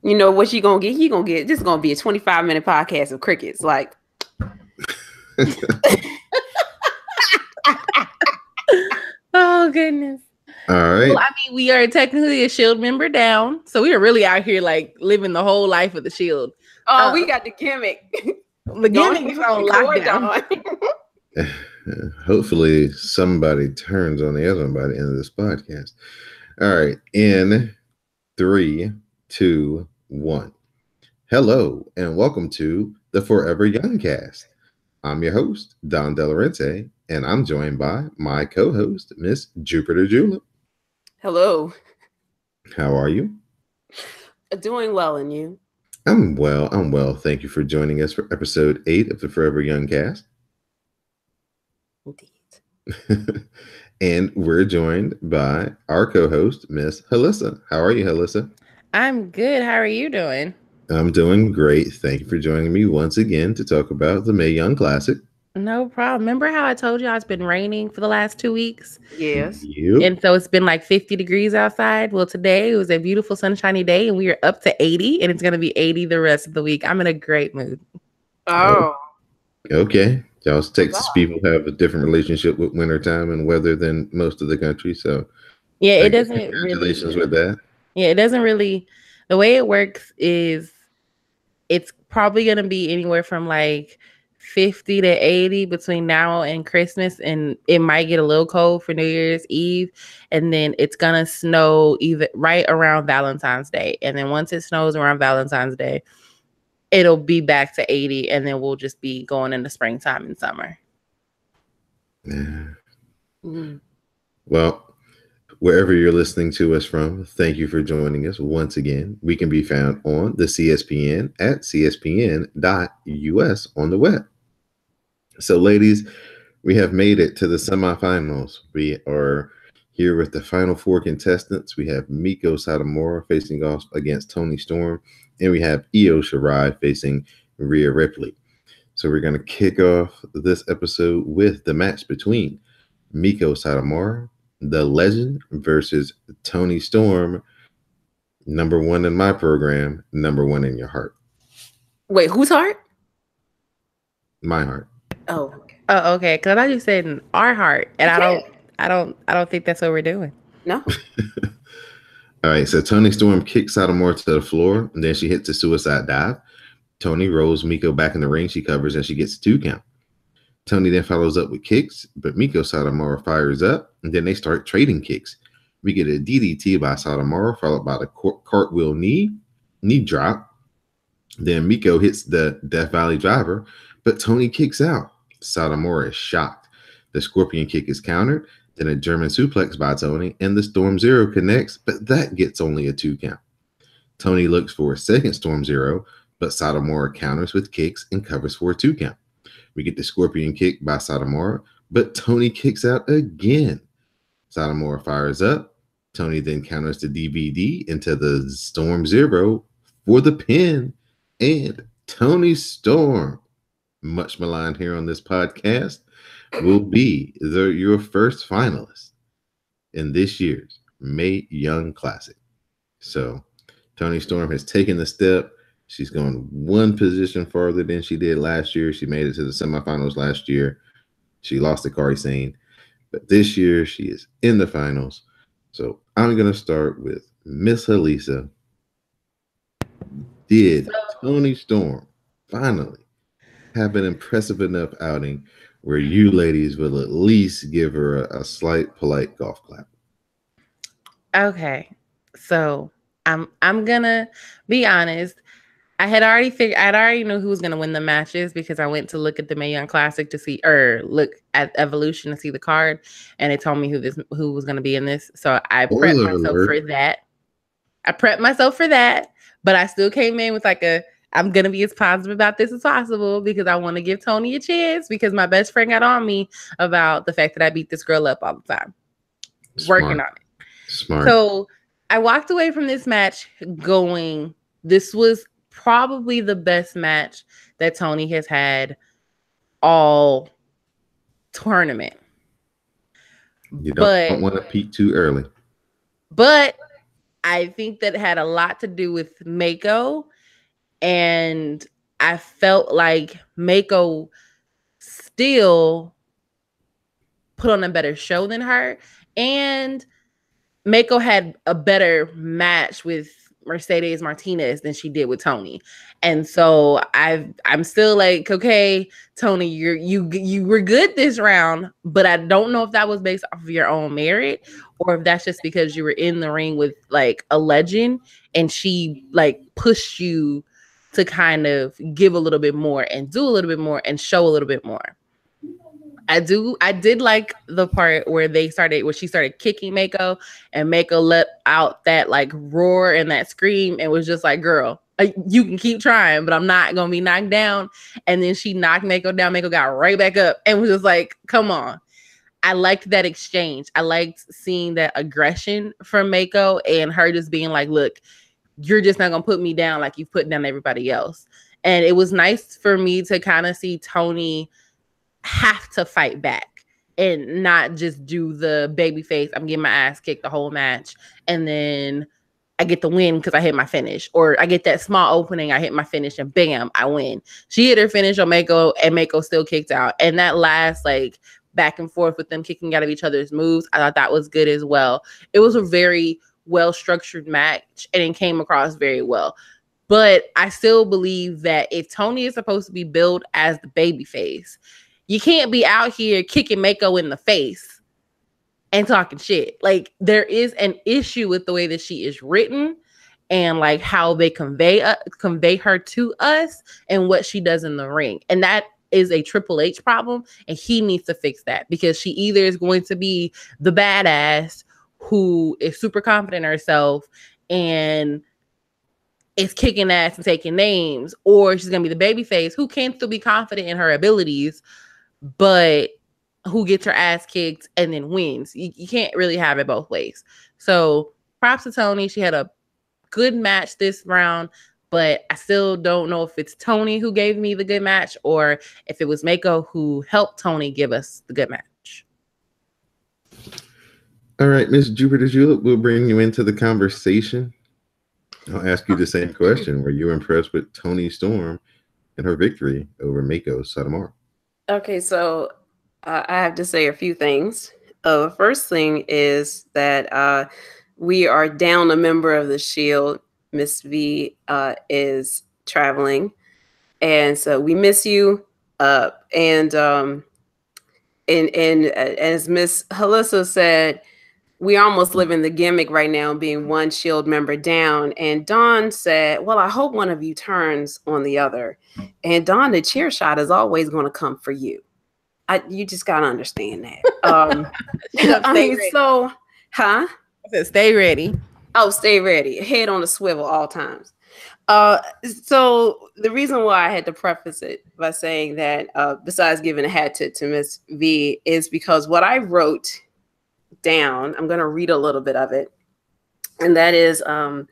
You know what you gonna get? You gonna get this is gonna be a 25-minute podcast of crickets. Like, oh goodness. All right. Well, I mean, we are technically a Shield member down, so we are really out here like living the whole life of the Shield. we got the gimmick. The gimmick is on lockdown. Hopefully somebody turns on the other one by the end of this podcast. All right. In 3, 2, 1. Hello and welcome to the Forever Young Cast. I'm your host, Don Delarente, and I'm joined by my co-host, Miss Jupiter Julep. Hello. How are you? Doing well, and you? I'm well. Thank you for joining us for episode 8 of the Forever Young Cast. Indeed. And we're joined by our co-host, Miss Halissa. How are you, Halissa? I'm good. How are you doing? I'm doing great. Thank you for joining me once again to talk about the Mae Young Classic. No problem. Remember how I told you it's been raining for the last 2 weeks? Yes. Yep. And so it's been like 50 degrees outside. Well, today it was a beautiful sunshiny day and we are up to 80 and it's going to be 80 the rest of the week. I'm in a great mood. Oh. Okay. Y'all Texas people have a different relationship with wintertime and weather than most of the country. So yeah, it doesn't congratulations with that. Yeah, it doesn't really, the way it works is it's probably going to be anywhere from like 50 to 80 between now and Christmas, and it might get a little cold for New Year's Eve, and then it's gonna snow either right around Valentine's Day, and then once it snows around Valentine's Day, it'll be back to 80, and then we'll just be going into springtime and summer. Well, wherever you're listening to us from, thank you for joining us once again. We can be found on the CSPN at cspn.us on the web. So, ladies, we have made it to the semifinals. We are here with the final 4 contestants. We have Meiko Satomura facing off against Toni Storm, and we have Io Shirai facing Rhea Ripley. So we're going to kick off this episode with the match between Meiko Satomura, the legend, versus Toni Storm, number 1 in my program, number 1 in your heart. Wait, whose heart? My heart. Oh, okay. Because I thought you said in our heart, and I don't think that's what we're doing. No. All right, so Toni Storm kicks Satomura to the floor, and then she hits a suicide dive. Toni rolls Meiko back in the ring. She covers, and she gets a 2 count. Toni then follows up with kicks, but Meiko Satomura fires up, and then they start trading kicks. We get a DDT by Satomura, followed by the cartwheel knee drop. Then Meiko hits the Death Valley driver, but Toni kicks out. Satomura is shocked. The scorpion kick is countered, then a German suplex by Toni, and the Storm Zero connects, but that gets only a 2 count. Toni looks for a second Storm Zero, but Satomura counters with kicks and covers for a 2 count. We get the scorpion kick by Satomura, but Toni kicks out again. Satomura fires up. Toni then counters the DVD into the Storm Zero for the pin, and Toni Storm, much maligned here on this podcast, will be your first finalist in this year's Mae Young Classic. So Toni Storm has taken the step. She's gone 1 position farther than she did last year. She made it to the semifinals last year. She lost to Kairi Sane. But this year, she is in the finals. So I'm going to start with Miss Halissa. Did Toni Storm finally have an impressive enough outing where you ladies will at least give her a slight polite golf clap? Okay, so I'm gonna be honest. I already knew who was gonna win the matches because I went to look at the Mae Young Classic to see, or look at Evolution to see the card, and it told me who was gonna be in this. So I prepped myself for that. But I still came in with I'm going to be as positive about this as possible because I want to give Toni a chance because my best friend got on me about the fact that I beat this girl up all the time. Smart. Working on it. Smart. So I walked away from this match going, this was probably the best match that Toni has had all tournament. You don't want to peak too early. But I think that had a lot to do with Mako, and I felt like Mako still put on a better show than her, and Mako had a better match with Mercedes Martinez than she did with Toni. And so I'm still like, okay, Toni, you were good this round, but I don't know if that was based off of your own merit or if that's just because you were in the ring with like a legend and she like pushed you to kind of give a little bit more and do a little bit more and show a little bit more. I did like the part where she started kicking Mako and Mako let out that like roar and that scream and was just like, girl, you can keep trying, but I'm not going to be knocked down. And then she knocked Mako down. Mako got right back up and was just like, come on. I liked that exchange. I liked seeing that aggression from Mako and her just being like, look, you're just not going to put me down like you've put down everybody else. And it was nice for me to kind of see Toni have to fight back and not just do the baby face. I'm getting my ass kicked the whole match. And then I get the win because I hit my finish. Or I get that small opening, I hit my finish and bam, I win. She hit her finish on Mako and Mako still kicked out. And that last like back and forth with them kicking out of each other's moves, I thought that was good as well. It was a very well-structured match and it came across very well. But I still believe that if Toni is supposed to be billed as the baby face, you can't be out here kicking Mako in the face and talking shit. Like there is an issue with the way that she is written and like how they convey her to us and what she does in the ring. And that is a Triple H problem. And he needs to fix that because she either is going to be the badass who is super confident in herself and is kicking ass and taking names, or she's going to be the baby face who can still be confident in her abilities, but who gets her ass kicked and then wins. You can't really have it both ways. So props to Toni. She had a good match this round, but I still don't know if it's Toni who gave me the good match or if it was Mako who helped Toni give us the good match. All right, Miss Jupiter Julep, we'll bring you into the conversation. I'll ask you the same question. Were you impressed with Toni Storm and her victory over Mako Satomura? Okay, so I have to say a few things. The first thing is that we are down a member of the Shield. Miss V is traveling, and so we miss you. And as Miss Halissa said, we almost live in the gimmick right now, being one Shield member down. And Dawn said, well, I hope one of you turns on the other. And Dawn, the chair shot is always going to come for you. You just got to understand that. I mean, so, huh? I said, stay ready. Oh, stay ready. Head on a swivel all times. So the reason why I had to preface it by saying that, besides giving a hat tip to Miss V, is because what I wrote down, I'm going to read a little bit of it, and that is so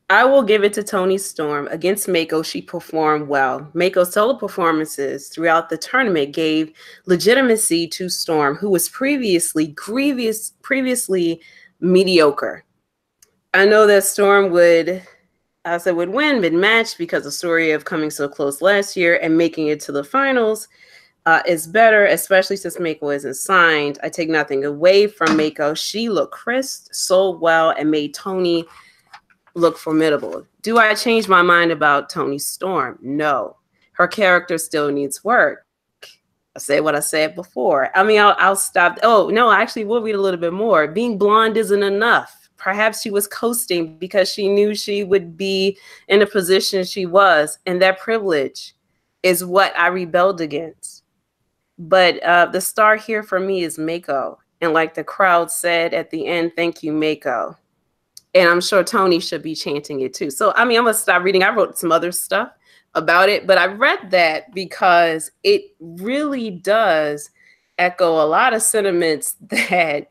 I will give it to Toni Storm. Against Mako, she performed well. Mako's solo performances throughout the tournament gave legitimacy to Storm, who was previously mediocre. I know that Storm would win mid-match because the story of coming so close last year and making it to the finals is better, especially since Mako isn't signed. I take nothing away from Mako. She looked crisp, sold well, and made Toni look formidable. Do I change my mind about Toni Storm? No. Her character still needs work. I say what I said before. I mean, I'll stop. Oh, no, actually, we'll read a little bit more. Being blonde isn't enough. Perhaps she was coasting because she knew she would be in the position she was, and that privilege is what I rebelled against. But the star here for me is Mako. And like the crowd said at the end, thank you, Mako. And I'm sure Toni should be chanting it too. So, I mean, I'm going to stop reading. I wrote some other stuff about it, but I read that because it really does echo a lot of sentiments that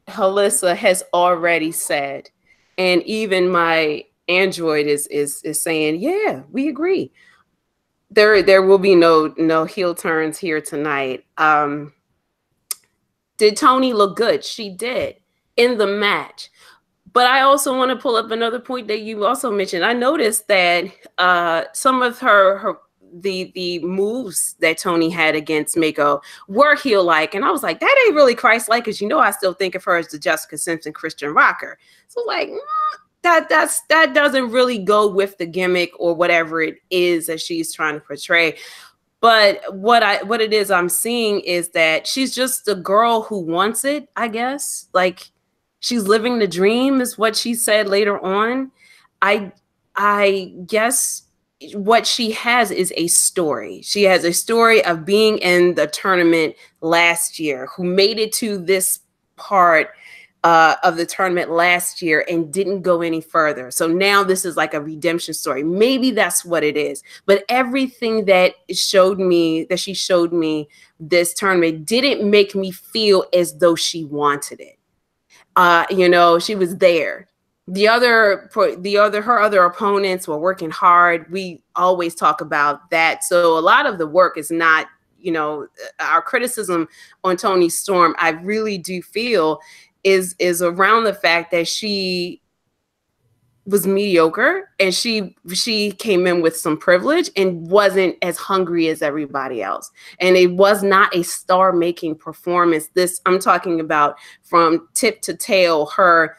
Halissa has already said. And even my Android is saying, yeah, we agree. There will be no heel turns here tonight. Did Toni look good? She did in the match. But I also want to pull up another point that you also mentioned. I noticed that some of the moves that Toni had against Mako were heel-like, and I was like, that ain't really Christ-like, because I still think of her as the Jessica Simpson Christian Rocker. So like, that doesn't really go with the gimmick or whatever it is that she's trying to portray. But what it is I'm seeing is that she's just a girl who wants it, I guess. Like, she's living the dream is what she said later on. I guess what she has is a story. She has a story of being in the tournament last year, who made it to this part of the tournament last year and didn't go any further. So now this is like a redemption story. Maybe that's what it is. But everything that she showed me this tournament didn't make me feel as though she wanted it. She was there. Her other opponents were working hard. We always talk about that. So a lot of the work is not, our criticism on Toni Storm, I really do feel is around the fact that she was mediocre and she came in with some privilege and wasn't as hungry as everybody else. And it was not a star-making performance. This, I'm talking about from tip to tail, her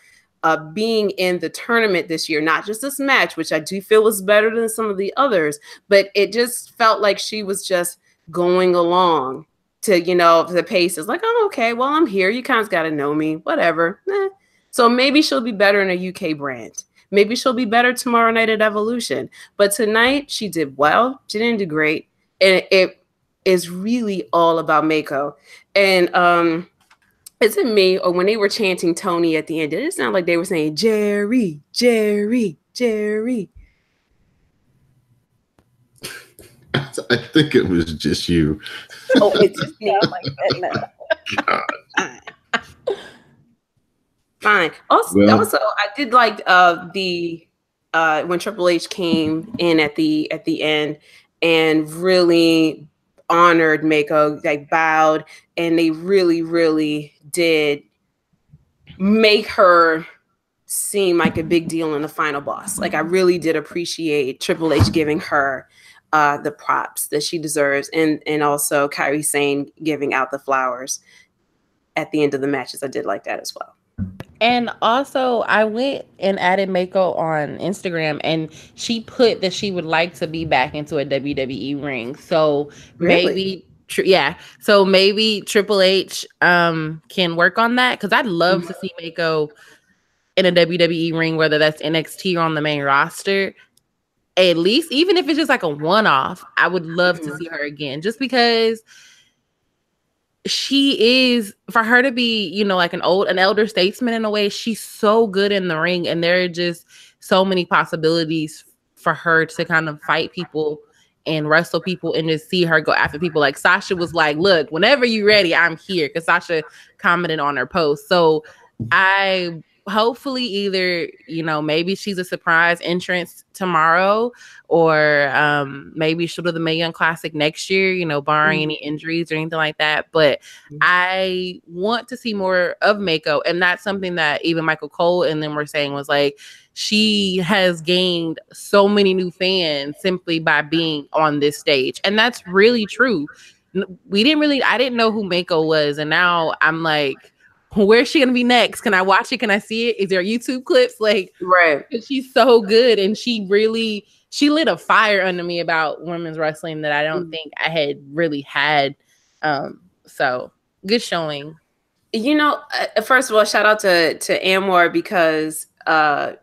being in the tournament this year, not just this match, which I do feel was better than some of the others, but it just felt like she was just going along to, the pace is like, oh, okay, well, I'm here. You kind of got to know me, whatever. So maybe she'll be better in a UK brand. Maybe she'll be better tomorrow night at Evolution. But tonight she did well. She didn't do great. And it is really all about Mako. And is it me, or when they were chanting Toni at the end, did it sound like they were saying Jerry, Jerry, Jerry? I think it was just you. Oh, it's just me. I'm like that now. Fine. Also, I did like when Triple H came in at the end and really honored Mako, like bowed, and they really, really did make her seem like a big deal in the final boss. Like, I really did appreciate Triple H giving her the props that she deserves, and also Kairi Sane giving out the flowers at the end of the matches. I did like that as well. And also, I went and added Mako on Instagram, and she put that she would like to be back into a WWE ring. So maybe, so maybe Triple H can work on that, because I'd love to see Mako in a WWE ring, whether that's NXT or on the main roster. At least, even if it's just like a one-off, I would love to see her again, just because she is, for her to be, like an elder statesman in a way, she's so good in the ring, and there are just so many possibilities for her to kind of fight people and wrestle people and just see her go after people. Like Sasha was like, look, whenever you're ready, I'm here, because Sasha commented on her post. So I hopefully either, maybe she's a surprise entrance tomorrow, or maybe she'll do the Mae Young Classic next year, barring any injuries or anything like that. But I want to see more of Mako, and that's something that even Michael Cole and them were saying, was like, she has gained so many new fans simply by being on this stage. And that's really true. I didn't know who Mako was, and now I'm like, where's she gonna be next? Can I watch it? Can I see it? Is there YouTube clips? Like, right? She's so good, and she lit a fire under me about women's wrestling that I don't think I had really had. So good showing. First of all, shout out to Amor, because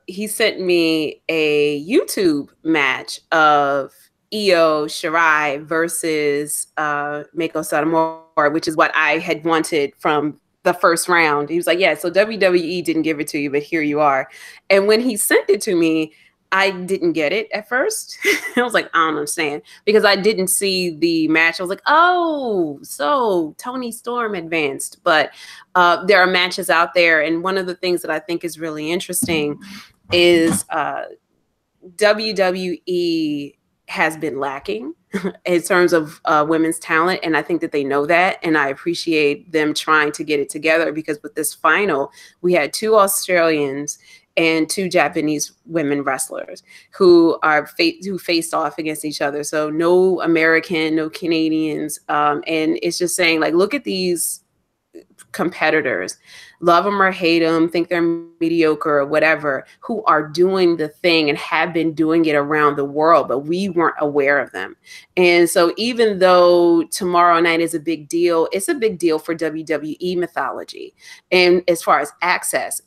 he sent me a YouTube match of Io Shirai versus Mako Satomura, which is what I had wanted from the first round. He was like, yeah, so WWE didn't give it to you, but here you are. And when he sent it to me, I didn't get it at first. I was like, I don't understand, because I didn't see the match. I was like, oh, so Toni Storm advanced. But there are matches out there. And one of the things that I think is really interesting is WWE has been lacking in terms of women's talent. And I think that they know that. And I appreciate them trying to get it together, because with this final, we had 2 Australians and 2 Japanese women wrestlers who faced off against each other. So no American, no Canadians. And it's just saying, like, look at these competitors, love them or hate them, think they're mediocre or whatever, who are doing the thing and have been doing it around the world, but we weren't aware of them. And so even though tomorrow night is a big deal, it's a big deal for WWE mythology. And as far as access,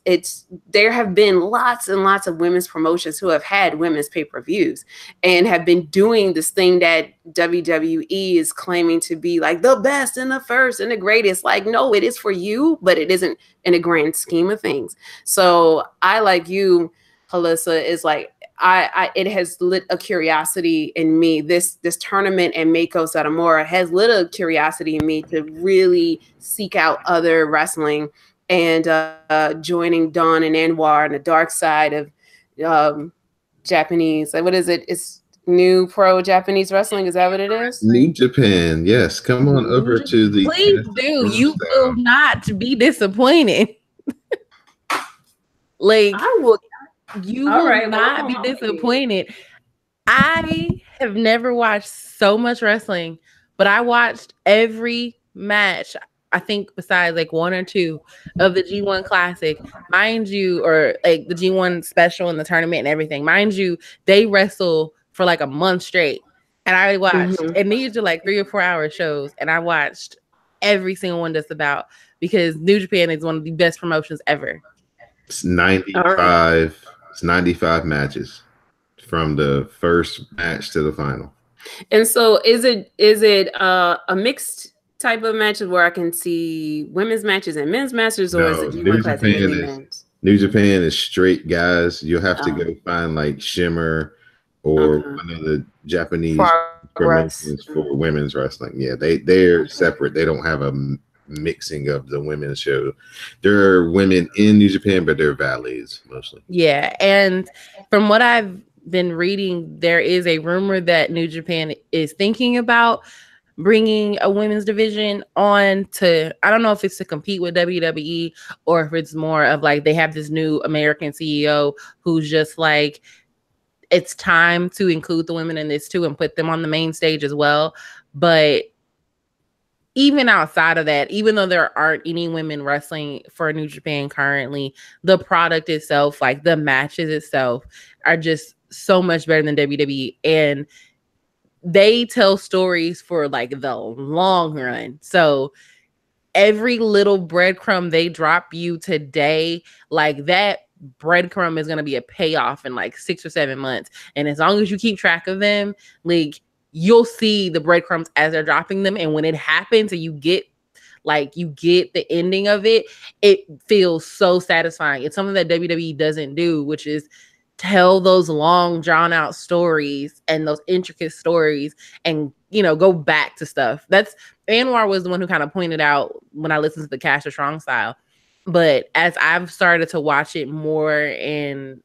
there have been lots and lots of women's promotions who have had women's pay-per-views and have been doing this thing that WWE is claiming to be like the best and the first and the greatest. Like, no, it is for you, but it isn't in a grand scheme of things. So I, like you, Halissa, is like, it has lit a curiosity in me. This tournament and Meiko Satomura has lit a curiosity in me to really seek out other wrestling, and joining Dawn and Anwar on the dark side of Japanese. Like, what is it? It's New Pro Japanese Wrestling. Is that what it is? New Japan. Yes. Come on over to the. Please do. You will not be disappointed. Like, I will. You will not be disappointed. I have never watched so much wrestling, but I watched every match, I think, besides like 1 or 2 of the G1 Classic, mind you, or like the G1 special and the tournament and everything. Mind you, they wrestle for like a month straight. And I watched, and these are like 3 or 4 hour shows, and I watched every single one just about, because New Japan is one of the best promotions ever. It's 95. It's 95 matches from the first match to the final. And so is it a mixed type of matches where I can see women's matches and men's matches, or is it New Japan New Japan is straight guys. You'll have to go find like Shimmer or one of the Japanese promotions for women's wrestling. Yeah, they're separate. They don't have a mixing of the women's show. There are women in New Japan, but they're valets mostly. Yeah, and from what I've been reading, there is a rumor that New Japan is thinking about bringing a women's division on to, I don't know if it's to compete with WWE or if it's more of like they have this new American CEO who's just like, it's time to include the women in this too and put them on the main stage as well. But even outside of that, even though there aren't any women wrestling for New Japan currently, the product itself, like the matches itself, are just so much better than WWE. And they tell stories for like the long run. So every little breadcrumb they drop you today, like that breadcrumb is going to be a payoff in like 6 or 7 months. And as long as you keep track of them, like, you'll see the breadcrumbs as they're dropping them. And when it happens and you get the ending of it, it feels so satisfying. It's something that WWE doesn't do, which is tell those long drawn out stories and those intricate stories and, go back to stuff. That's Anwar was the one who kind of pointed out when I listened to the Caster Strong style. But as I've started to watch it more and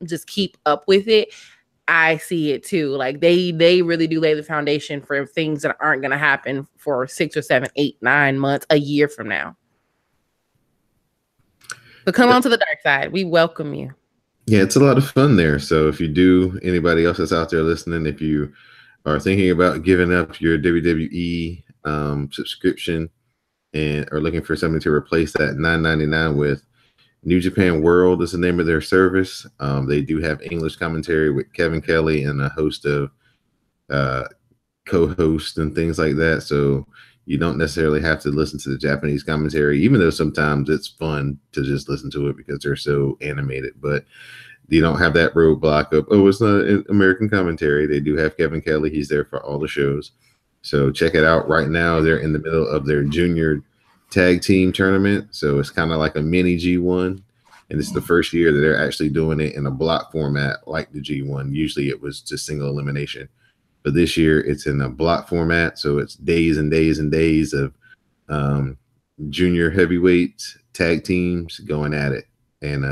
just keep up with it, I see it too. Like they really do lay the foundation for things that aren't going to happen for 6 or 7, 8, 9 months, a year from now. So come on to the dark side. We welcome you. Yeah, it's a lot of fun there. So if you do, anybody else that's out there listening, if you are thinking about giving up your WWE subscription and are looking for something to replace that $9.99 with, New Japan World is the name of their service. They do have English commentary with Kevin Kelly and a host of co-hosts and things like that. So you don't necessarily have to listen to the Japanese commentary, even though sometimes it's fun to just listen to it because they're so animated. But you don't have that roadblock of, oh, it's not American commentary. They do have Kevin Kelly. He's there for all the shows. So check it out. Right now, they're in the middle of their junior tag team tournament. So it's kind of like a mini G1. And it's the first year that they're actually doing it in a block format like the G1. Usually it was just single elimination. But this year it's in a block format. So it's days and days and days of junior heavyweight tag teams going at it. And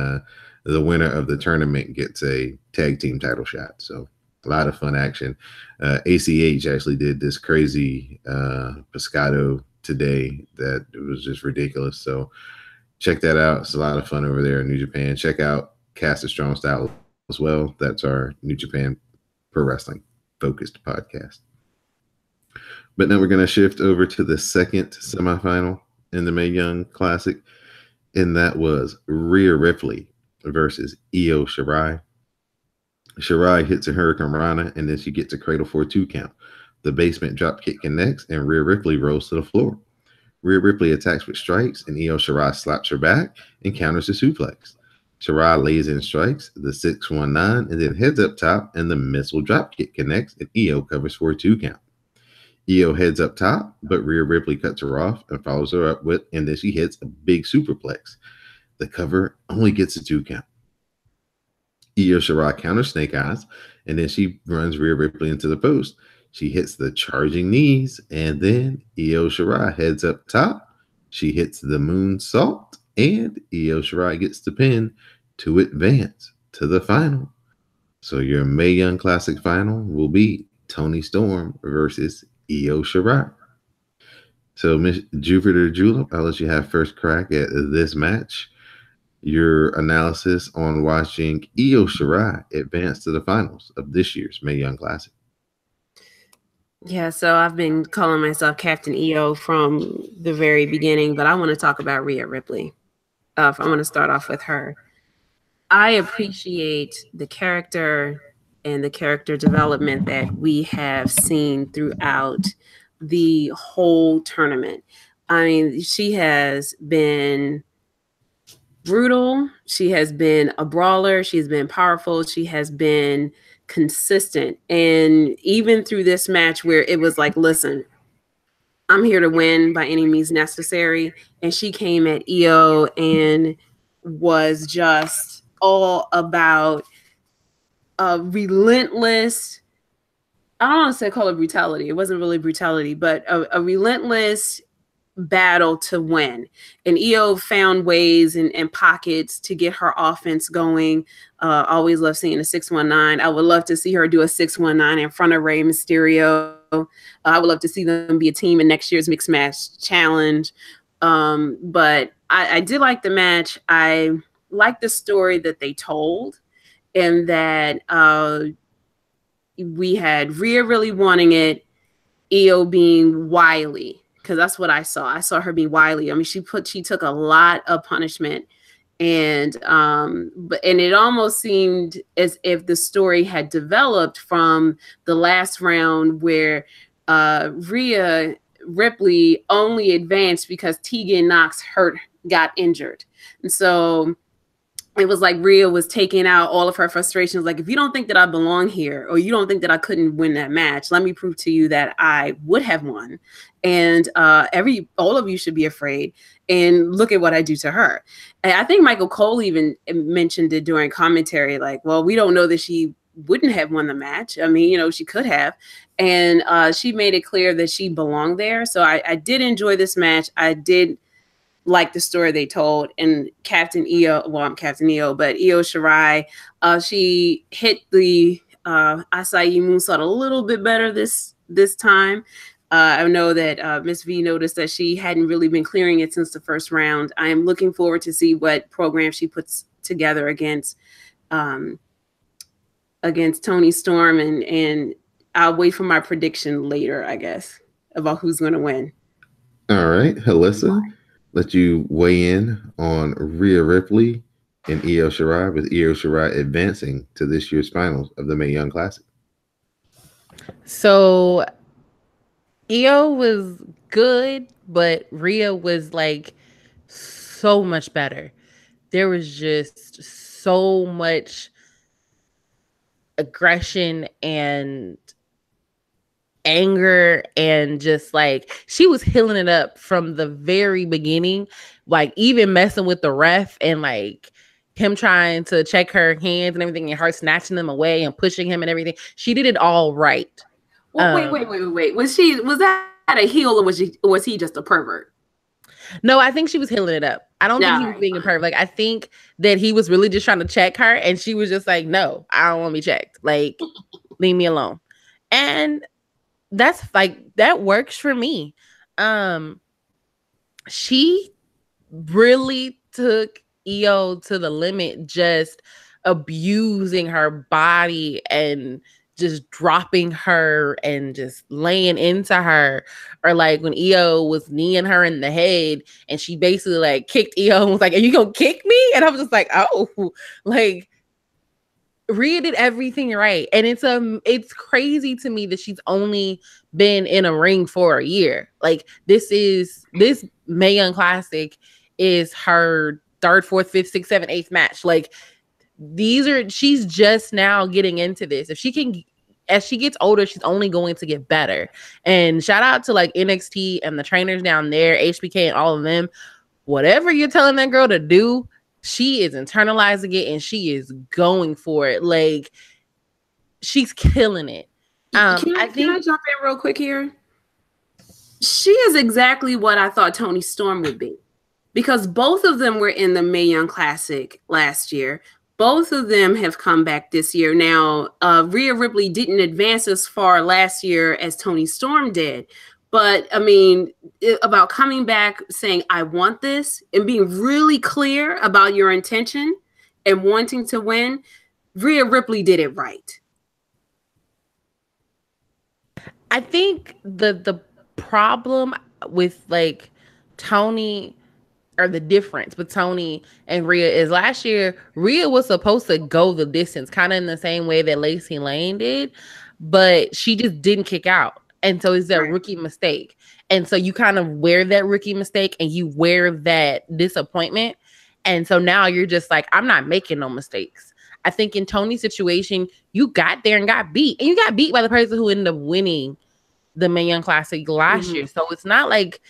the winner of the tournament gets a tag team title shot. So A lot of fun action. ACH actually did this crazy Pescado today that it was just ridiculous. So check that out. It's a lot of fun over there in New Japan. Check out Cast of Strong Style as well. That's our New Japan Pro Wrestling focused podcast. But now we're going to shift over to the second semifinal in the Mae Young Classic, and that was Rhea Ripley versus Io Shirai. Shirai hits a Hurricane Rana, and then she gets a cradle for a 2 count. The basement dropkick connects, and Rhea Ripley rolls to the floor. Rhea Ripley attacks with strikes, and Io Shirai slaps her back and counters the suplex. Shirai lays in strikes, the 619, and then heads up top, and the missile dropkick connects, and Io covers for a 2 count. Io heads up top, but Rhea Ripley cuts her off and follows her up with, and then she hits a big superplex. The cover only gets a 2 count. Io Shirai counters Snake Eyes, and then she runs Rhea Ripley into the post. She hits the charging knees, and then Io Shirai heads up top. She hits the moonsault, and Io Shirai gets the pin to advance to the final. So your Mae Young Classic final will be Toni Storm versus Io Shirai. So Miss Jupiter Julep, I'll let you have first crack at this match. Your analysis on watching Io Shirai advance to the finals of this year's Mae Young Classic. Yeah, so I've been calling myself Captain EO from the very beginning, but I want to talk about Rhea Ripley. I want to start off with her. I appreciate the character and the character development that we have seen throughout the whole tournament. I mean, she has been brutal. She has been a brawler. She's been powerful. She has been consistent. And even through this match where it was like, listen, I'm here to win by any means necessary. And she came at Io and was just all about a relentless, I don't want to call it brutality. It wasn't really brutality, but a relentless battle to win. And Io found ways and pockets to get her offense going. Always love seeing a 619. I would love to see her do a 619 in front of Rey Mysterio. I would love to see them be a team in next year's Mixed Match Challenge. But I did like the match. I like the story that they told, and that we had Rhea really wanting it, Io being wily, because that's what I saw. I saw her be wily. I mean, she took a lot of punishment, and it almost seemed as if the story had developed from the last round where Rhea Ripley only advanced because Tegan Nox got injured, and so it was like Rhea was taking out all of her frustrations. Like, if you don't think that I belong here, or you don't think that I couldn't win that match, let me prove to you that I would have won. And all of you should be afraid. And look at what I do to her. And I think Michael Cole even mentioned it during commentary. Like, well, we don't know that she wouldn't have won the match. I mean, she could have. And she made it clear that she belonged there. So I did enjoy this match. I did like the story they told. And Captain Io, well, I'm Captain Io, but Io Shirai, she hit the Acai moonsault a little bit better this time. I know that Miss V noticed that she hadn't really been clearing it since the first round. I am looking forward to see what program she puts together against Toni Storm, and I'll wait for my prediction later, I guess, about who's going to win. All right, Alyssa, let you weigh in on Rhea Ripley and Io Shirai, with Io Shirai advancing to this year's finals of the Mae Young Classic. So Io was good, but Rhea was like so much better. There was just so much aggression and anger, and just like she was healing it up from the very beginning, like even messing with the ref and like him trying to check her hands and everything, and her snatching them away and pushing him and everything. She did it all right. Well, wait. Was that a heel, or was he just a pervert? No, I think she was healing it up. I don't think he was being a pervert. Like, I think that he was really just trying to check her, and she was just like, no, I don't want to be checked. Like, leave me alone. And that's like, that works for me. She really took Io to the limit, just abusing her body and just dropping her and just laying into her. Or like when Io was kneeing her in the head and she basically like kicked Io and was like, "Are you gonna kick me?" And I was just like, oh, like Rhea did everything right. And it's crazy to me that she's only been in a ring for a year. Like this Mae Young Classic is her third, fourth, fifth, sixth, seventh, eighth match. Like she's just now getting into this. If she can, as she gets older, she's only going to get better. And shout out to like NXT and the trainers down there, HBK and all of them. Whatever you're telling that girl to do, she is internalizing it and she is going for it. Like she's killing it. Can I jump in real quick here? She is exactly what I thought Toni Storm would be, because both of them were in the Mae Young Classic last year. Both of them have come back this year. Now, Rhea Ripley didn't advance as far last year as Toni Storm did. But I mean, about coming back saying, I want this, and being really clear about your intention and wanting to win, Rhea Ripley did it right. I think the problem with like Toni, or the difference with Toni and Rhea, is last year Rhea was supposed to go the distance, kind of in the same way that Lacey Lane did, but she just didn't kick out. And so it's that rookie mistake. And so you kind of wear that rookie mistake and you wear that disappointment. And so now you're just like, I'm not making no mistakes. I think in Toni's situation, you got there and got beat. And you got beat by the person who ended up winning the Mae Young Classic last year. So it's not like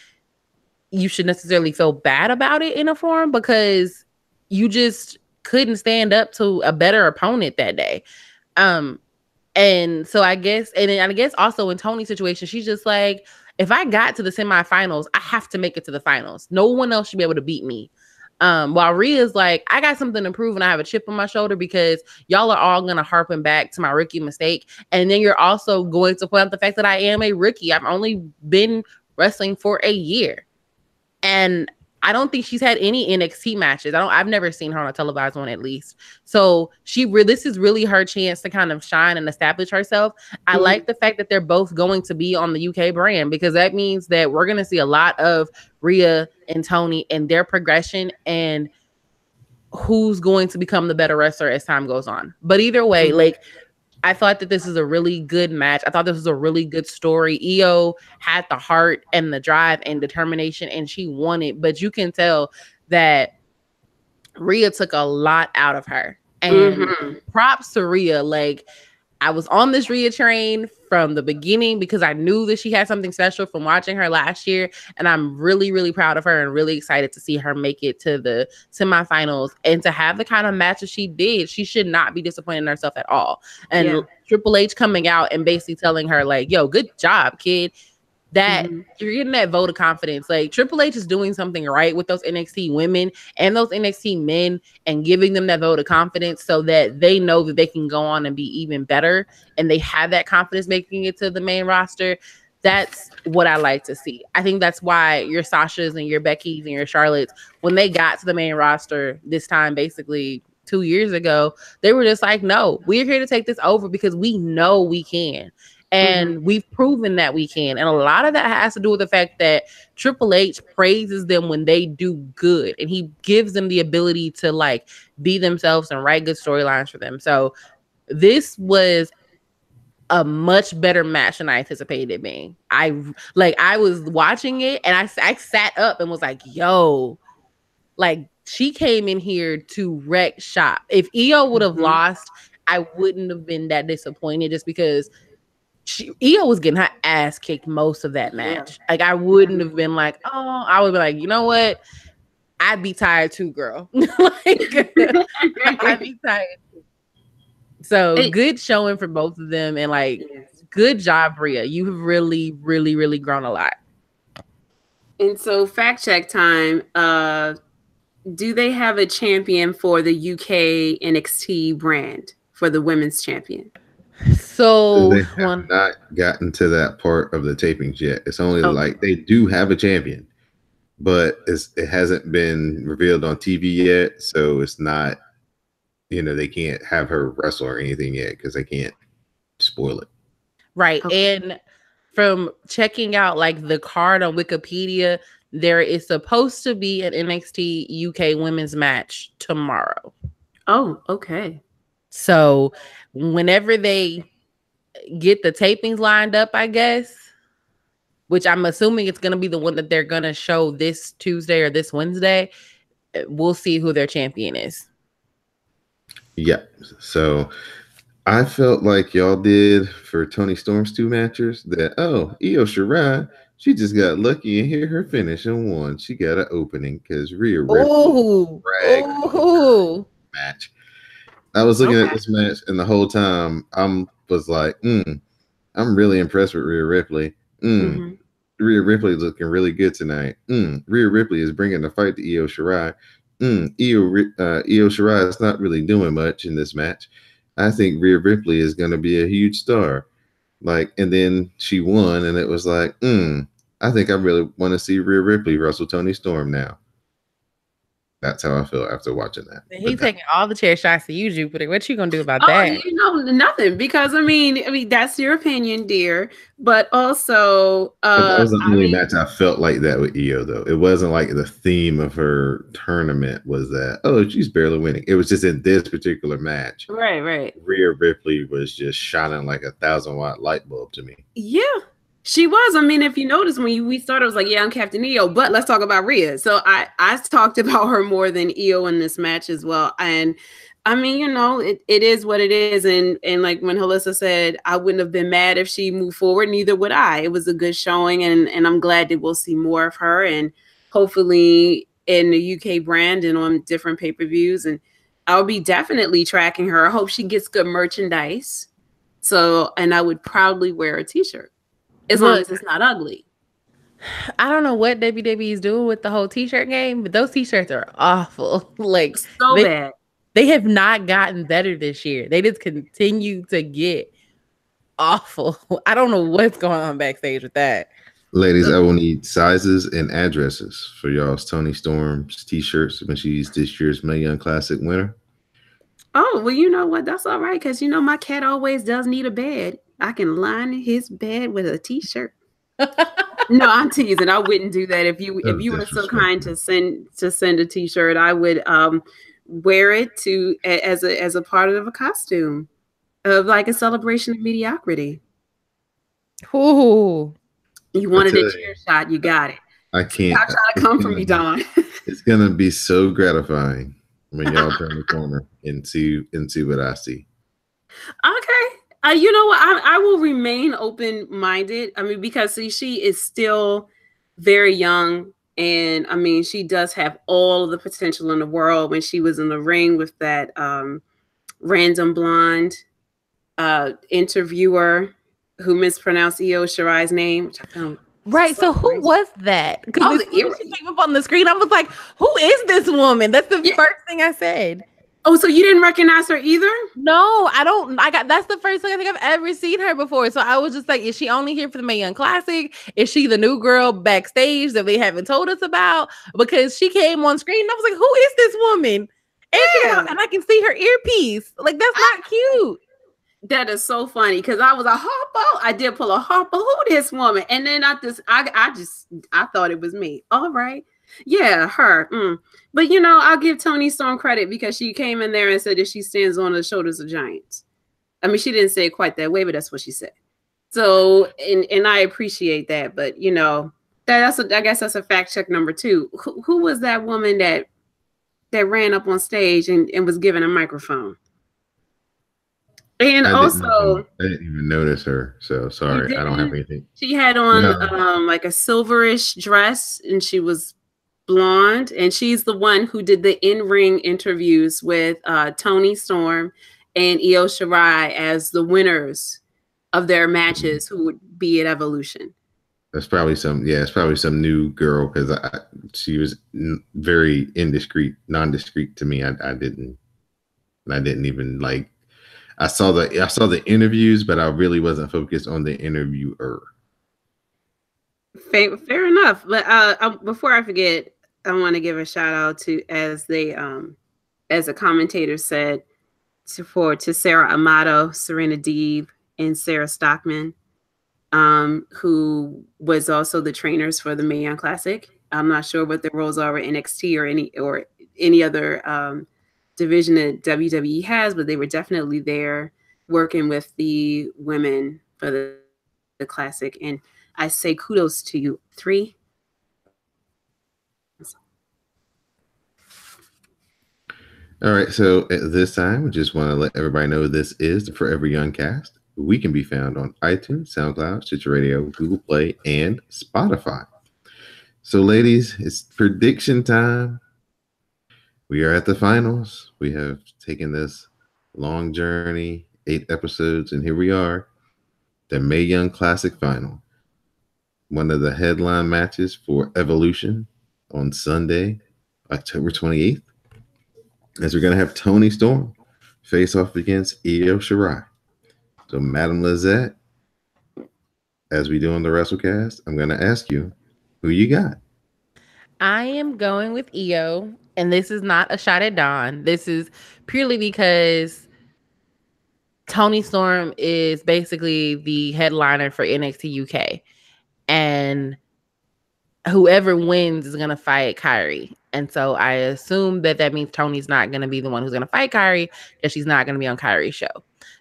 you should necessarily feel bad about it in a form, because you just couldn't stand up to a better opponent that day. And so I guess also in Toni's situation, she's just like, if I got to the semifinals, I have to make it to the finals. No one else should be able to beat me. While Rhea's like, I got something to prove and I have a chip on my shoulder because y'all are all going to harpen back to my rookie mistake. And then you're also going to point out the fact that I am a rookie. I've only been wrestling for a year. And I don't think she's had any NXT matches. I've never seen her on a televised one, at least. So this is really her chance to kind of shine and establish herself. I like the fact that they're both going to be on the UK brand, because that means that we're going to see a lot of Rhea and Toni and their progression and who's going to become the better wrestler as time goes on. But either way, like, I thought that this is a really good match. I thought this was a really good story. Io had the heart and the drive and determination, and she won it. But you can tell that Rhea took a lot out of her. And props to Rhea. Like, I was on this Rhea train from the beginning because I knew that she had something special from watching her last year. And I'm really, really proud of her and really excited to see her make it to the semifinals and to have the kind of matches she did. She should not be disappointed in herself at all. And Triple H coming out and basically telling her, like, yo, good job, kid. That you're getting that vote of confidence. Like, Triple H is doing something right with those NXT women and those NXT men and giving them that vote of confidence so that they know that they can go on and be even better. And they have that confidence making it to the main roster. That's what I like to see. I think that's why your Sashas and your Beckys and your Charlottes, when they got to the main roster this time, basically 2 years ago, they were just like, no, we're here to take this over because we know we can. And we've proven that we can. And a lot of that has to do with the fact that Triple H praises them when they do good. And he gives them the ability to, like, be themselves and write good storylines for them. So this was a much better match than I anticipated it being. I was watching it and I sat up and was like, yo, like, she came in here to wreck shop. If Io would have lost, I wouldn't have been that disappointed, just because Io was getting her ass kicked most of that match. Like, I wouldn't have been like, oh, I would be like, you know what? I'd be tired too, girl. Like, I'd be tired too. So good showing for both of them, and like, good job, Rhea. You have really, really, really grown a lot. And so, fact check time. Do they have a champion for the UK NXT brand for the women's champion? So They have not gotten to that part of the tapings yet. It's only like they do have a champion, but it hasn't been revealed on TV yet. So it's not, they can't have her wrestle or anything yet because they can't spoil it. Right. Okay. And from checking out like the card on Wikipedia, there is supposed to be an NXT UK women's match tomorrow. Oh, okay. So whenever they get the tapings lined up, I guess, which I'm assuming it's going to be the one that they're going to show this Tuesday or this Wednesday, we'll see who their champion is. Yeah. So I felt like y'all did for Toni Storm's 2 matches that, Io Shirai, she just got lucky and hit her finish and won. She got an opening because Rhea Ripley match. I was looking at this match and the whole time I was like, I'm really impressed with Rhea Ripley. Rhea Ripley is looking really good tonight. Rhea Ripley is bringing the fight to Io Shirai. Io Shirai is not really doing much in this match. I think Rhea Ripley is going to be a huge star. And then she won, and it was like, I think I really want to see Rhea Ripley wrestle Toni Storm now. That's how I feel after watching that. He's taking all the chair shots to you, Jupiter. What you gonna do about that? Nothing. Because I mean, that's your opinion, dear. But also, that was the only match I felt like that with Io, though. It wasn't like the theme of her tournament was that, she's barely winning. It was just in this particular match. Right. Rhea Ripley was just shining like a 1,000-watt light bulb to me. Yeah. She was. I mean, if you notice when we started, I was like, yeah, I'm Captain Io, but let's talk about Rhea. So I talked about her more than Io in this match as well. And I mean, it is what it is. And like when Halissa said, I wouldn't have been mad if she moved forward. Neither would I. It was a good showing. And I'm glad that we'll see more of her and hopefully in the UK brand and on different pay-per-views. And I'll be definitely tracking her. I hope she gets good merchandise. And I would proudly wear a t-shirt. As long as it's not ugly. I don't know what WWE is doing with the whole t-shirt game, but those t-shirts are awful. Bad. They have not gotten better this year. They just continue to get awful. I don't know what's going on backstage with that. Ladies, I will need sizes and addresses for y'all's Toni Storm's t-shirts when she's this year's Mae Young Classic winner. Oh, well, you know what? That's all right, because my cat always does need a bed. I can line his bed with a t-shirt. No, I'm teasing. I wouldn't do that. If you were so kind to send a t-shirt, I would wear it as a part of a costume of like a celebration of mediocrity. Ooh. You wanted a chair shot, you got it. I can't. Stop trying to come for me, Don. It's gonna be so gratifying when y'all turn the corner and see what I see. Okay. You know what? I will remain open-minded. I mean, because she is still very young. And I mean, she does have all the potential in the world. When she was in the ring with that random blonde interviewer who mispronounced Io Shirai's name, which I found right. So who was that? Because she came up on the screen, I was like, who is this woman? That's the first thing I said. Oh, so you didn't recognize her either? No, I don't. That's the first thing I think I've ever seen her before. So I was just like, is she only here for the Mae Young Classic? Is she the new girl backstage that they haven't told us about? Because she came on screen and I was like, who is this woman? And I can see her earpiece. Like, that's not cute. That is so funny because I was a Harpo. I did pull a Harpo. Who this woman? And then I thought it was me. All right. Yeah, her. But I'll give Toni Storm credit because she came in there and said that she stands on the shoulders of giants. I mean, she didn't say it quite that way, but that's what she said. So, and I appreciate that. But I guess that's a fact check number 2. Who was that woman that ran up on stage and was given a microphone? And I didn't even notice her. So sorry, I don't have anything. She had on like a silverish dress, and she was blonde, and she's the one who did the in-ring interviews with Toni Storm and Io Shirai as the winners of their matches who would be at Evolution. That's probably it's probably some new girl because she was very nondiscreet to me. I didn't even like. I saw the interviews, but I really wasn't focused on the interviewer. Fair enough. But before I forget, I want to give a shout out to, as a commentator said, to Sarah Amato, Serena Deeb, and Sarah Stockman, who was also the trainers for the Mae Young Classic. I'm not sure what their roles are with NXT or any other division that WWE has, but they were definitely there working with the women for the classic. And I say kudos to you three. All right, so at this time, we just want to let everybody know this is the Forever Young cast. We can be found on iTunes, SoundCloud, Stitcher Radio, Google Play, and Spotify. So, ladies, it's prediction time. We are at the finals. We have taken this long journey, 8 episodes, and here we are, the Mae Young Classic Final. One of the headline matches for Evolution on Sunday, October 28th. As we're going to have Toni Storm face off against Io Shirai. So, Madam Lizette, as we do on the WrestleCast, I'm going to ask you, who you got? I am going with Io, and this is not a shot at Dawn. This is purely because Toni Storm is basically the headliner for NXT UK, and whoever wins is going to fight Kairi. And so I assume that means Toni's not going to be the one who's going to fight Kairi, because she's not going to be on Kairi's show.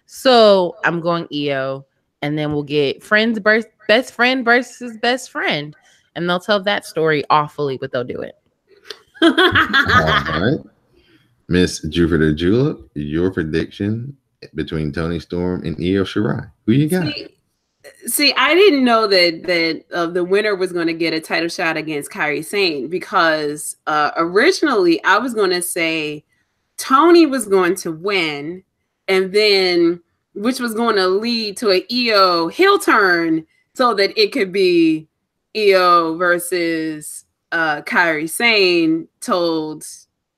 So I'm going Io, and then we'll get best friend versus best friend. And they'll tell that story awfully, but they'll do it. All right. Miss Jupiter Julep, your prediction between Toni Storm and Io Shirai. Who you got? See, I didn't know that the winner was going to get a title shot against Kairi Sane, because originally I was going to say Toni was going to win, and then which was going to lead to an Io heel turn so that it could be Io versus Kairi Sane told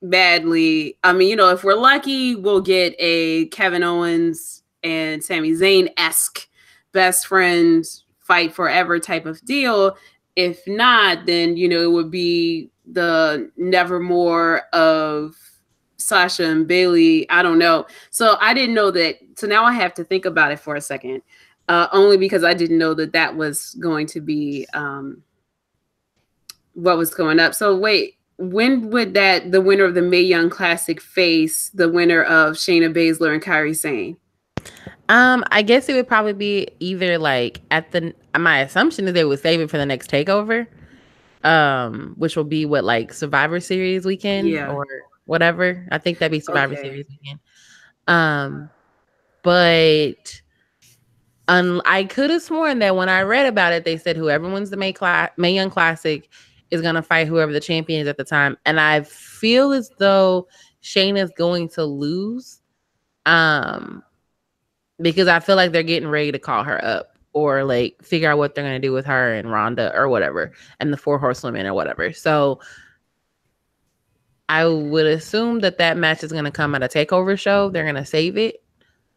badly. I mean, if we're lucky, we'll get a Kevin Owens and Sami Zayn-esque best friends fight forever type of deal. If not, then it would be the Nevermore of Sasha and Bailey. I don't know. So I didn't know that. So now I have to think about it for a second, only because I didn't know that was going to be what was going up. So wait, when would the winner of the Mae Young Classic face the winner of Shayna Baszler and Kairi Sane? I guess it would probably be either like my assumption is they would save it for the next takeover, which will be like Survivor Series weekend or whatever. I think that'd be Survivor Series weekend. But I could have sworn that when I read about it, they said whoever wins the Mae Young Classic is gonna fight whoever the champion is at the time, and I feel as though Shayna's going to lose. Because I feel like they're getting ready to call her up or like figure out what they're going to do with her and Ronda or whatever, and the 4 Horsewomen or whatever. So I would assume that match is going to come at a takeover show. They're going to save it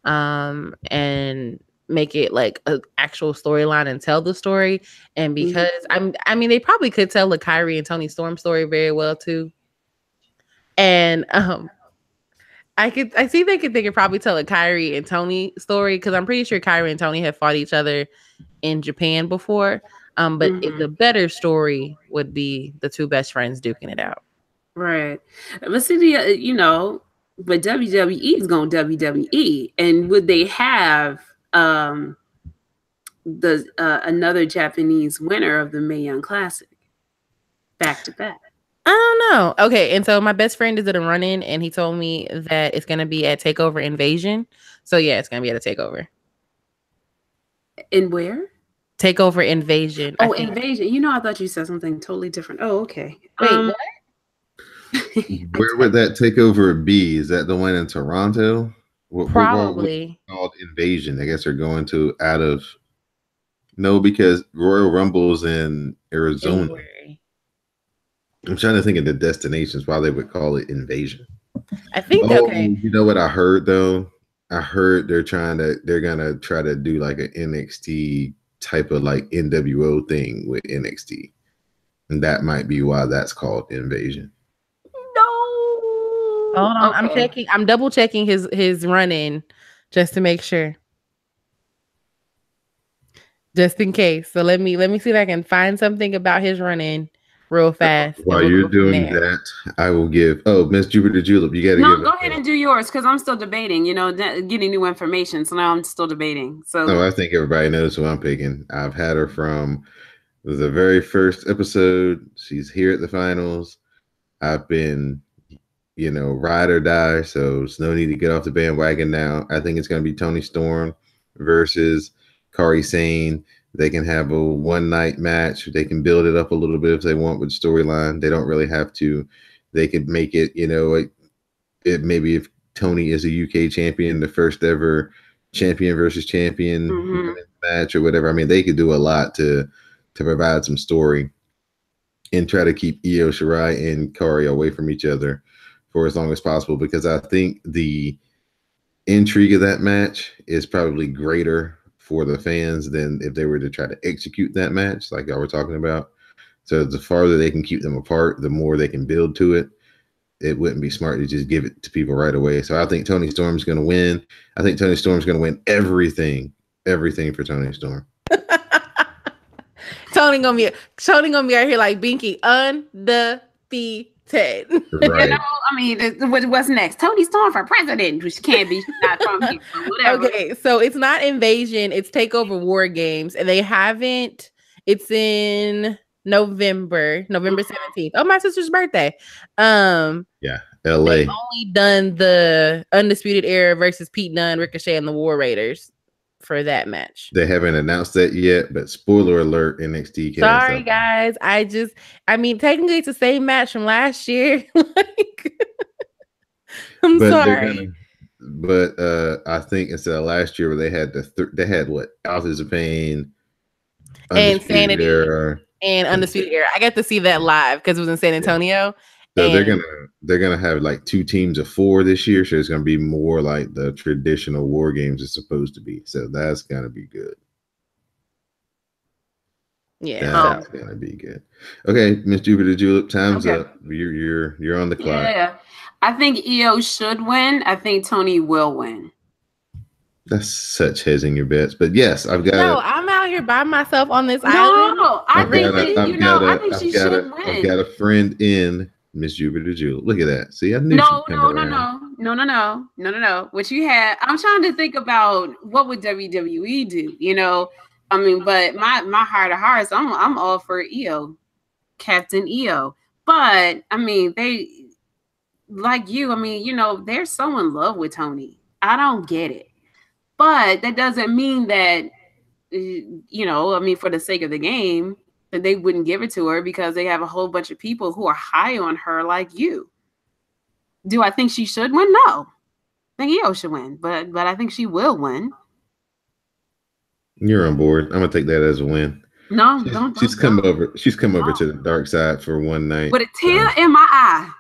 and make it like an actual storyline and tell the story. And because I mean, they probably could tell the Kairi and Toni Storm story very well too. And I see they could probably tell a Kairi and Toni story, because I'm pretty sure Kairi and Toni have fought each other in Japan before. But if the better story would be the two best friends duking it out. Right. But see, but WWE is going WWE, and would they have another Japanese winner of the Mae Young Classic back to back? I don't know. Okay, and so my best friend is at a run-in, and he told me that it's going to be at TakeOver Invasion. So yeah, it's going to be at a TakeOver. In where? TakeOver Invasion. Oh, Invasion. I thought you said something totally different. Oh, okay. Wait, what? Where would that TakeOver be? Is that the one in Toronto? Probably. Called Invasion. I guess they're going to No, because Royal Rumble's in Arizona. January. I'm trying to think of the destinations why they would call it Invasion. I think okay. You know what I heard though? I heard they're gonna try to do like an NXT type of like NWO thing with NXT. And that might be why that's called Invasion. No. Hold on. Okay. I'm double checking his run in just to make sure. Just in case. So let me see if I can find something about his run in real fast. While you're doing that, I will give. Oh, Miss Jupiter Julep, you got to give. No, go ahead and do yours because I'm still debating. You know, getting new information. So now I'm still debating. So no, I think everybody knows who I'm picking. I've had her from the very first episode. She's here at the finals. I've been, ride or die. So there's no need to get off the bandwagon now. I think it's going to be Toni Storm versus Kairi Sane. They can have a one-night match. They can build it up a little bit if they want with storyline. They don't really have to. They could make it, it maybe if Toni is a UK champion, the first ever champion versus champion match or whatever. I mean, they could do a lot to provide some story and try to keep Io Shirai and Kairi away from each other for as long as possible, because I think the intrigue of that match is probably greater for the fans than if they were to try to execute that match like y'all were talking about. So the farther they can keep them apart, the more they can build to it. It wouldn't be smart to just give it to people right away. So I think Toni Storm's going to win. I think Toni Storm's going to win everything for Toni Storm. Toni gonna be out here like Binky, undefeated. Right. I mean, what's next? Toni Storm for president, which can't be. She's not from here, so whatever. Okay, so it's not Invasion, it's Takeover War Games, and they haven't. It's in November 17th. Oh, my sister's birthday. Yeah, LA. They've only done the Undisputed Era versus Pete Dunne, Ricochet, and the War Raiders for that match. They haven't announced that yet, but spoiler alert, NXT. Sorry, guys. I mean, technically it's the same match from last year. I'm sorry. I think instead of last year where they had they had what? Authors of Pain, and Sanity Era, and Undisputed Era. I got to see that live because it was in San Antonio. So they're gonna have like 2 teams of 4 this year. So it's gonna be more like the traditional War Games is supposed to be. So that's gonna be good. Yeah, that's gonna be good. Okay, Miss Jupiter Julep, time's up. You're on the clock. Yeah, I think Io should win. I think Toni will win. That's such hedging your bets, but yes, I've got. No, I'm out here by myself on this island. No, I think she should win. I've got a friend in Miss Jupiter Julep. Look at that. See, I knew. No. What you had? I'm trying to think about what would WWE do. I mean, but my heart of hearts, I'm all for Io, Captain Io. But I mean, they like you. I mean, they're so in love with Toni. I don't get it. But that doesn't mean that, I mean, for the sake of the game, that they wouldn't give it to her because they have a whole bunch of people who are high on her like you. Do I think she should win? No. I think Io should win, but I think she will win. You're on board. I'm gonna take that as a win. No, she's come over. She's come over to the dark side for one night. With a tear in my eye.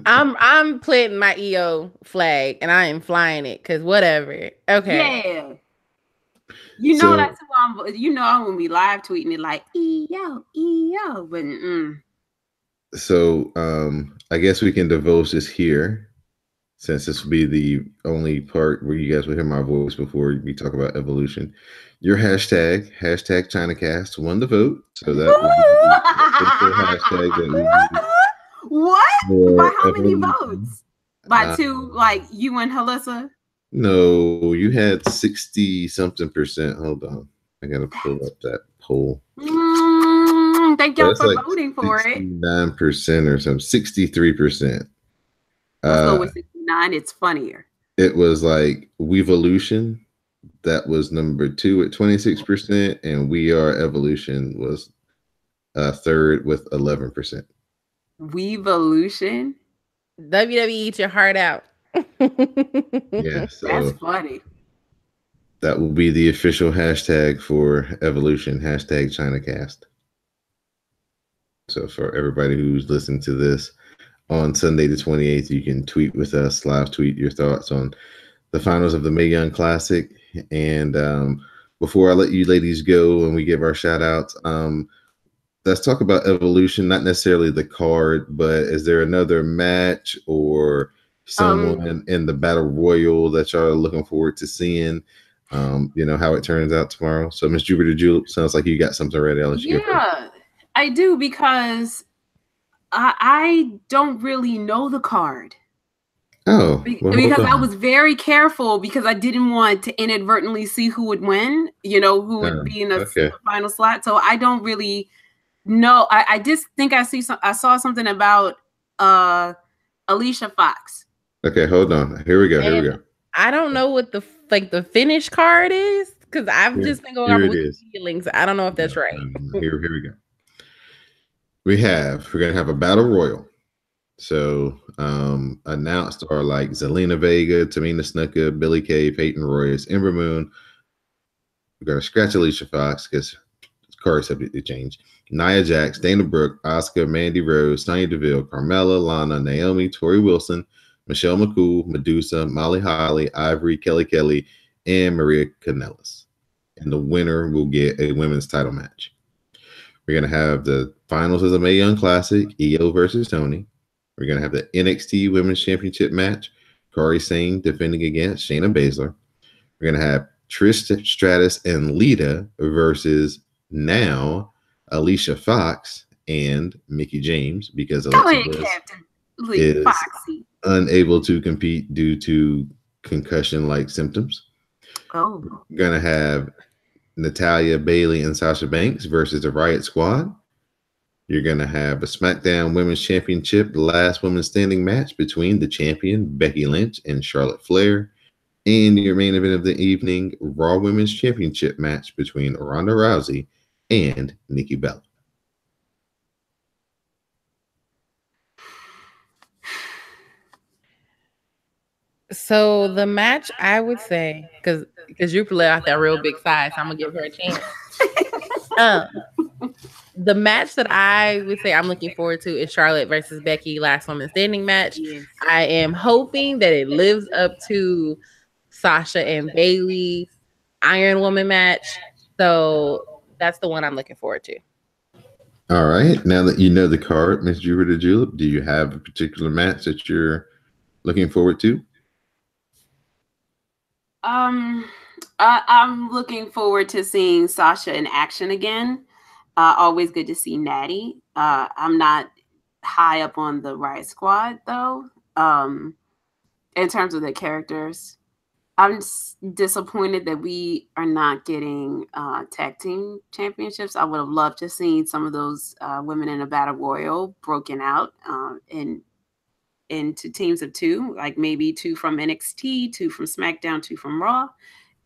I'm planting my Io flag and I am flying it because whatever. Okay. Yeah. That's who I'm. I'm gonna be live tweeting it like Io. But So I guess we can divulge this here, since this will be the only part where you guys will hear my voice before we talk about Evolution. Your hashtag ChinaCast won the vote, so that will be the hashtag that we use. What? By how many votes? By 2, like you and Halissa? No, you had 60-something%. Hold on. I gotta pull up that poll. Thank y'all for voting for it. 69% or something. 63%. Let's go with 69. It's funnier. It was like Weevolution. That was number 2 at 26%, and We Are Evolution was third with 11%. Weevolution? WWE eat your heart out. Yeah, so that's funny. That will be the official hashtag for Evolution, hashtag ChinaCast. So for everybody who's listening to this on Sunday the 28th, you can tweet with us, live tweet your thoughts on the finals of the Mae Young Classic. And before I let you ladies go and we give our shout outs, let's talk about Evolution, not necessarily the card, but is there another match or someone in the Battle Royal that y'all are looking forward to seeing? How it turns out tomorrow. So Miss Jupiter Julep, sounds like you got something ready. I'll let you go first. I do, because I don't really know the card. Oh, because I was very careful, because I didn't want to inadvertently see who would win, who would be in the final slot. So I don't really know. I just think I saw something about Alicia Fox. Okay, hold on. Here we go. I don't know what the finish card is, because I've just been going off with feelings. I don't know if that's right. Here we go. We're gonna have a Battle Royal. So announced are like Zelina Vega, Tamina Snuka, Billie Kay, Peyton Royce, Ember Moon. We're gonna scratch Alicia Fox because card subject to change. Nia Jax, Dana Brooke, Asuka, Mandy Rose, Sonya Deville, Carmella, Lana, Naomi, Tori Wilson, Michelle McCool, Medusa, Molly Holly, Ivory, Kelly, and Maria Kanellis. And the winner will get a women's title match. We're going to have the finals of the Mae Young Classic, Io versus Toni. We're going to have the NXT Women's Championship match, Kairi Sane defending against Shayna Baszler. We're going to have Trish Stratus and Lita versus now Alicia Fox and Mickie James, because Alexa Bliss is unable to compete due to concussion-like symptoms. We're going to have Natalya, Bayley, and Sasha Banks versus the Riot Squad. You're going to have a SmackDown Women's Championship, the last woman standing match between the champion, Becky Lynch, and Charlotte Flair. And your main event of the evening, Raw Women's Championship match between Ronda Rousey and Nikki Bella. So the match, I would say, because you play out that real big size, I'm gonna give her a chance. The match that I would say I'm looking forward to is Charlotte versus Becky, last woman standing match. Yes. I am hoping that it lives up to Sasha and Bayley's Iron Woman match. So that's the one I'm looking forward to. All right. Now that you know the card, Miss Jupiter Julep, do you have a particular match that you're looking forward to? I'm looking forward to seeing Sasha in action again. Always good to see Natty. I'm not high up on the Riot Squad though. In terms of the characters, I'm disappointed that we are not getting tag team championships. I would have loved to see some of those women in a battle royal broken out into teams of two, like maybe two from NXT, two from SmackDown, two from Raw,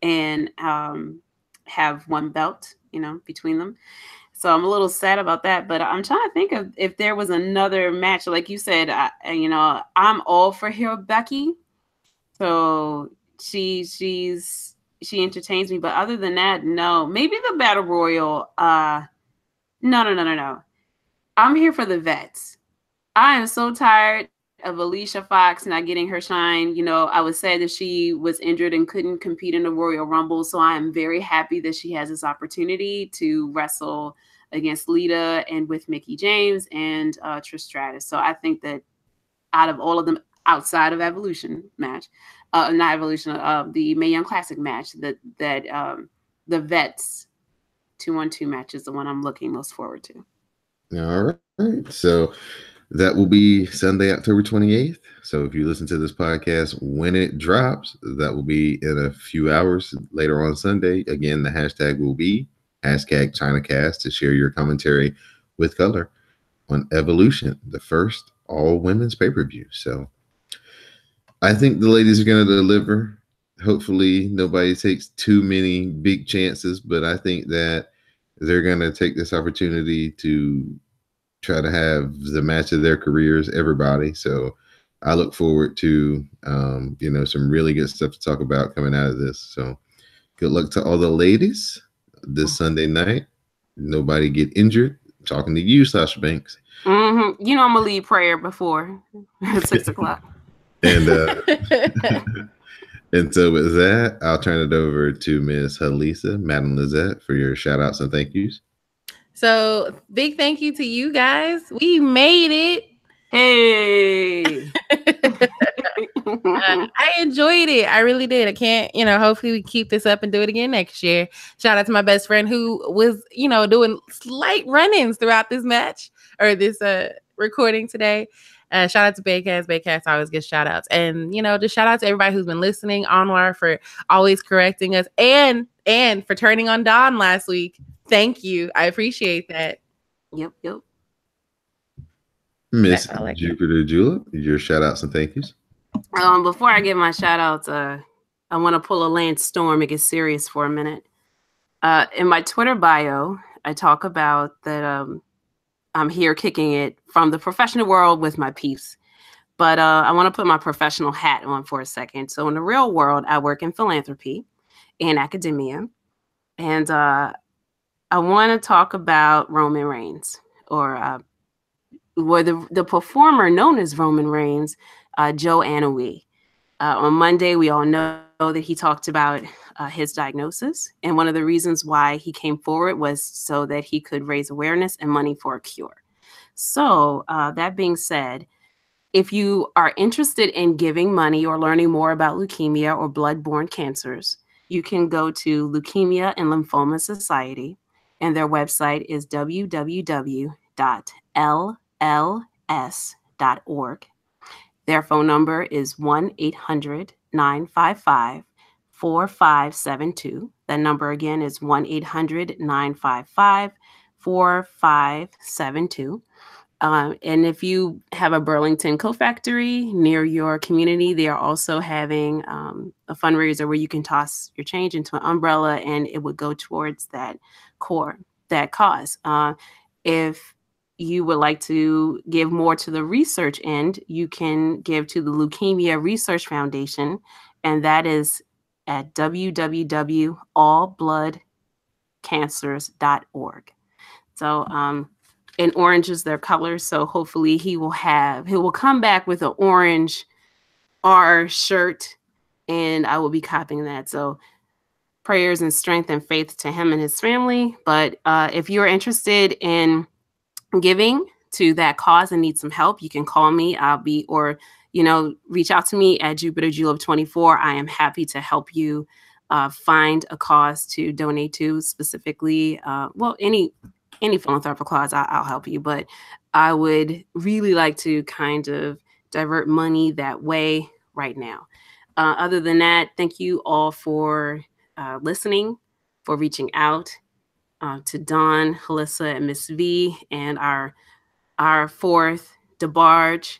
and have one belt, between them. So I'm a little sad about that, but I'm trying to think of if there was another match, like you said, I'm all for here Becky. So she entertains me, but other than that, no. Maybe the Battle Royal. No. I'm here for the vets. I am so tired of Alicia Fox not getting her shine. I was sad that she was injured and couldn't compete in the Royal Rumble. So I am very happy that she has this opportunity to wrestle against Lita and with Mickie James and Trish Stratus. So I think that out of all of them, outside of Evolution match, not Evolution, the Mae Young Classic match, that the vets 2-on-2 match is the one I'm looking most forward to. All right. So that will be Sunday, October 28th. So if you listen to this podcast when it drops, that will be in a few hours later on Sunday. Again, the hashtag will be #ChinaCast to share your commentary with color on Evolution, the first all-women's pay-per-view. So I think the ladies are going to deliver. Hopefully nobody takes too many big chances, but I think that they're going to take this opportunity to try to have the match of their careers, everybody. So I look forward to, some really good stuff to talk about coming out of this. So good luck to all the ladies this Sunday night. Nobody get injured. I'm talking to you, Sasha Banks. You know, I'm gonna lead prayer before 6:00. And and so with that, I'll turn it over to Miss Halisa, Madam Lizette, for your shout outs and thank yous. So big thank you to you guys. We made it. Hey. I enjoyed it. I really did. I can't, hopefully we keep this up and do it again next year. Shout out to my best friend who was, doing slight run-ins throughout this match or this recording today. Shout out to Baycast. Baycast always gets shout outs. And, just shout out to everybody who's been listening. Anwar for always correcting us and for turning on Dawn last week. Thank you. I appreciate that. Yep. Miss Jupiter Julep, your shout outs and thank yous. Before I give my shout outs, I want to pull a Lance Storm and get serious for a minute. In my Twitter bio, I talk about that I'm here kicking it from the professional world with my peeps. But I want to put my professional hat on for a second. So in the real world, I work in philanthropy and academia. And I want to talk about Roman Reigns, or the performer known as Roman Reigns, Joe Anoa'i. On Monday, we all know that he talked about his diagnosis. And one of the reasons why he came forward was so that he could raise awareness and money for a cure. So that being said, if you are interested in giving money or learning more about leukemia or blood-borne cancers, you can go to Leukemia and Lymphoma Society, and their website is www.lls.org. Their phone number is 1-800-955-4572. That number again is 1-800-955-4572. And if you have a Burlington Cofactory near your community, they are also having a fundraiser where you can toss your change into an umbrella and it would go towards that cause. If you would like to give more to the research end, you can give to the Leukemia Research Foundation, and that is at www.allbloodcancers.org. So, and orange is their color. So hopefully he will come back with an orange R shirt, and I will be copying that. So prayers and strength and faith to him and his family. But if you're interested in giving to that cause and need some help, you can call me. Reach out to me at Jupiter Julep 24. I am happy to help you find a cause to donate to, specifically, any philanthropic cause, I'll help you. But I would really like to kind of divert money that way right now. Other than that, thank you all for listening, for reaching out to Dawn, Halisa, and Miss V, and our fourth DeBarge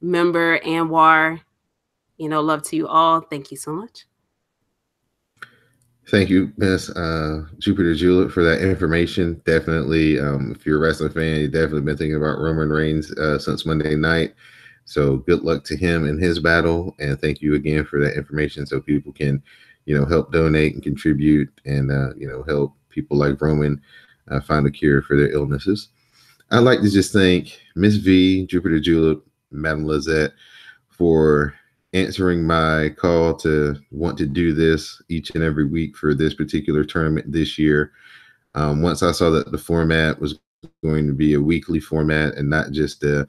member, Anwar. Love to you all. Thank you so much. Thank you, Miss Jupiter Julep, for that information. Definitely, if you're a wrestling fan, you've definitely been thinking about Roman Reigns since Monday night. So good luck to him in his battle. And thank you again for that information so people can, help donate and contribute and, help people like Roman find a cure for their illnesses. I'd like to just thank Miss V, Jupiter Julep, Madam Lizette for answering my call to want to do this each and every week for this particular tournament this year. Once I saw that the format was going to be a weekly format and not just a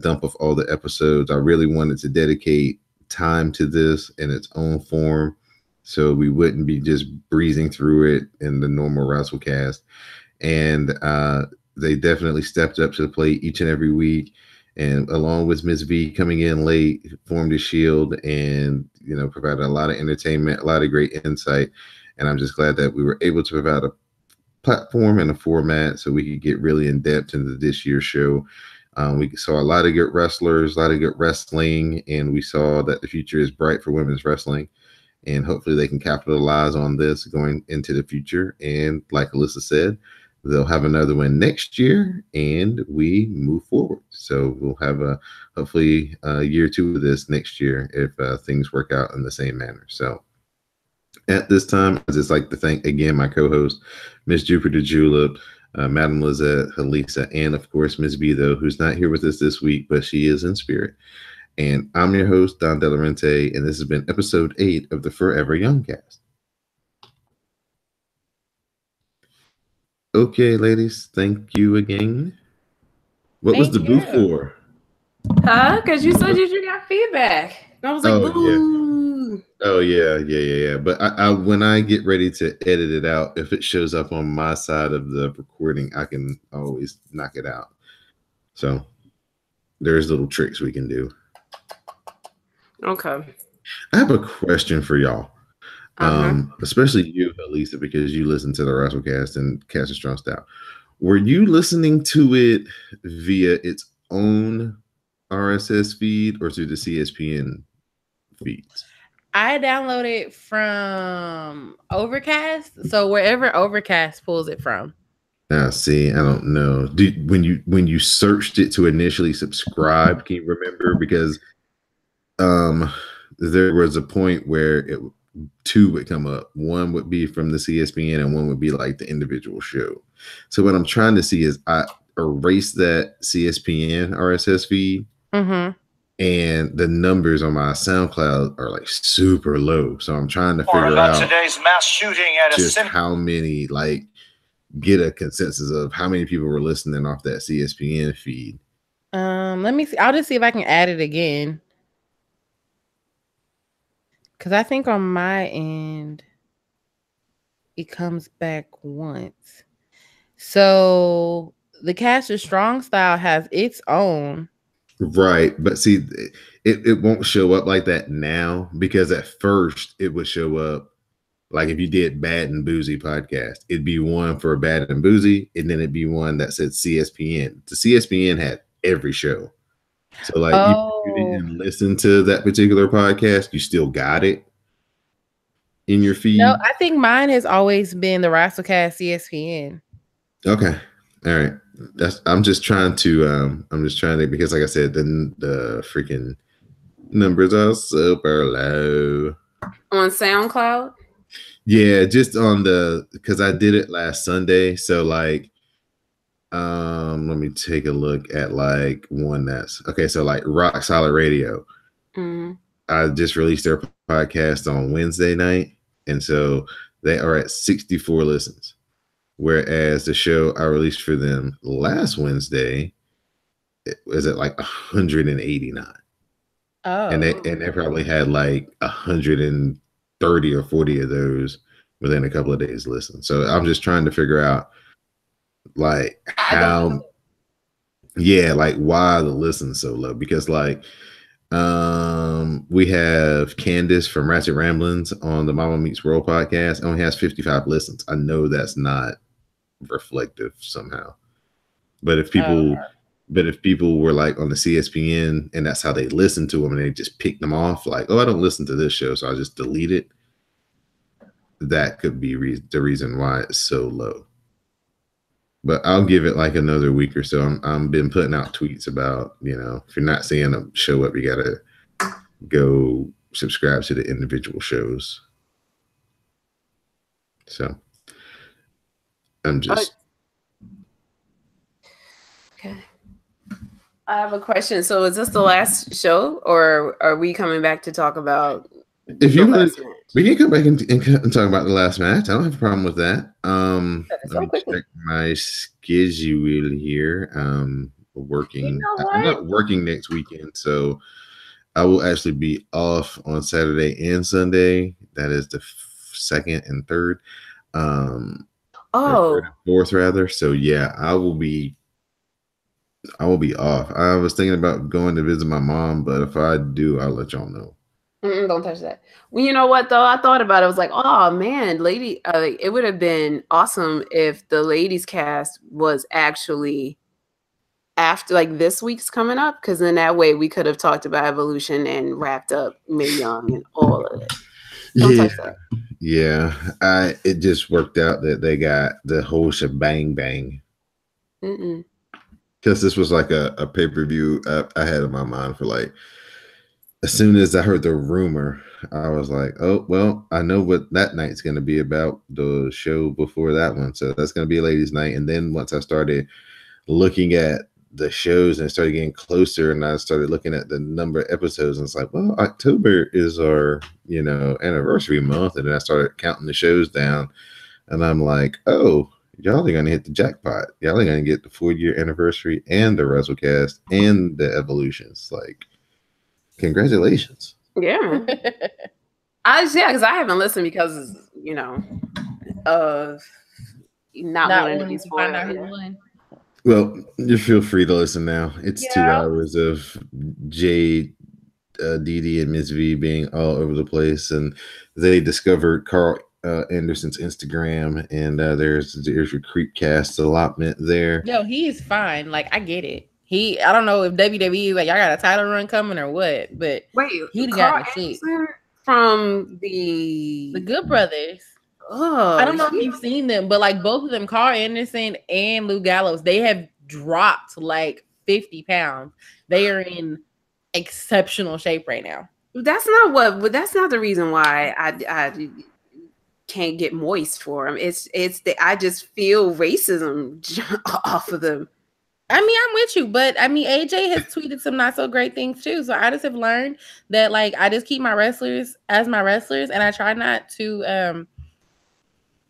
dump of all the episodes, I really wanted to dedicate time to this in its own form so we wouldn't be just breezing through it in the normal WrestleCast. And they definitely stepped up to the plate each and every week. And along with Ms. V coming in late, formed a shield and, provided a lot of entertainment, a lot of great insight. And I'm just glad that we were able to provide a platform and a format so we could get really in depth into this year's show. We saw a lot of good wrestlers, a lot of good wrestling, and we saw that the future is bright for women's wrestling. And hopefully they can capitalize on this going into the future. And like Alyssa said, they'll have another one next year and we move forward. So we'll have hopefully a year or two of this next year if things work out in the same manner. So at this time, I'd just like to thank again my co-host, Miss Jupiter Julep, Madam Lizette, Halisa, and of course Ms. B, though, who's not here with us this week, but she is in spirit. And I'm your host, Don Delarente, and this has been episode 8 of the Forever Young Cast. Okay, ladies, thank you again. What was the boo for? Huh? Because you said you got feedback. I was like, boo. Yeah. Oh, yeah. But I when I get ready to edit it out, if it shows up on my side of the recording, I can always knock it out. So there's little tricks we can do. Okay. I have a question for y'all. Especially you, Elisa, because you listen to the Razzlecast and Cast a Strong Style. Were you listening to it via its own RSS feed or through the CSPN feeds? I downloaded from Overcast, so wherever Overcast pulls it from. See, I don't know. When you searched it to initially subscribe, can you remember? Because there was a point where two would come up. One would be from the CSPN and one would be like the individual show. So what I'm trying to see is I erase that CSPN RSS feed, and the numbers on my SoundCloud are like super low. So I'm trying to figure out today's mass shooting at just how many, like, get a consensus of how many people were listening off that CSPN feed. Let me see. I'll just see if I can add it again. Because I think on my end, it comes back once. So the Cast a Strong Style has its own. Right. But see, it won't show up like that now, because at first it would show up like if you did Bad and Boozy podcast, it'd be one for Bad and Boozy, and then it'd be one that said CSPN. The CSPN had every show. So like you didn't listen to that particular podcast, you still got it in your feed. No, I think mine has always been the Razzlecast CSPN. Okay. All right. I'm just trying to because like I said, the freaking numbers are super low. On SoundCloud? Yeah, just on because I did it last Sunday. So like let me take a look at like one that's okay. So like Rock Solid Radio, I just released their podcast on Wednesday night, and so they are at 64 listens, whereas the show I released for them last Wednesday it was at like 189. And they probably had like 130 or 40 of those within a couple of days listen. So I'm just trying to figure out like how, like why the listen's so low, because like we have Candace from Ratchet Ramblings on the Mama Meets World podcast only has 55 listens. I know that's not reflective somehow, but if people were like on the CSPN and that's how they listen to them and they just pick them off, like, oh, I don't listen to this show, so I just delete it, that could be the reason why it's so low. But I'll give it like another week or so. I'm been putting out tweets about, if you're not seeing them show up, you gotta go subscribe to the individual shows. So I'm just okay. I have a question. So is this the last show, or are we coming back to talk about? If you want, we can come back and talk about the last match. I don't have a problem with that. Let me check my schedule here. Working. I'm not working next weekend, so I will actually be off on Saturday and Sunday. That is the 2nd and 3rd. Third and 4th rather. So yeah, I will be off. I was thinking about going to visit my mom, but if I do, I'll let y'all know. Don't touch that. Well, you know what though? I thought about it. I was like, oh man, it would have been awesome if the ladies cast was actually after like this week's coming up, because then that way we could have talked about Evolution and wrapped up Mae Young and all of it. Don't touch that. Yeah. It just worked out that they got the whole shebang bang. Because this was like a pay-per-view I had in my mind for like as soon as I heard the rumor, I was like, oh, well, I know what that night's going to be about, the show before that one. So that's going to be a ladies' night. And then once I started looking at the shows and started getting closer, and I started looking at the number of episodes, and it's like, well, October is our, anniversary month. And then I started counting the shows down, and I'm like, oh, y'all are going to hit the jackpot. Y'all are going to get the 4-year anniversary and the WrestleCast and the Evolutions. Like, congratulations. Yeah. Because I haven't listened because, of not wanting to be spoiled. Find out who won. Well, you feel free to listen now. It's 2 hours of Jade, Dee and Ms. V being all over the place, and they discovered Carl Anderson's Instagram, and there's your Creepcast allotment there. Yo, he's fine. Like, I get it. I don't know if WWE like y'all got a title run coming or what, but wait, he got the shit from the Good Brothers. Oh, I don't know if you've seen them, but like both of them, Carl Anderson and Lou Gallows, they have dropped like 50 pounds. They are in exceptional shape right now. That's not the reason why I can't get moist for them. It's I just feel racism off of them. I mean, I'm with you, but I mean, AJ has tweeted some not so great things too. So I just have learned that like I just keep my wrestlers as my wrestlers, and I try not to.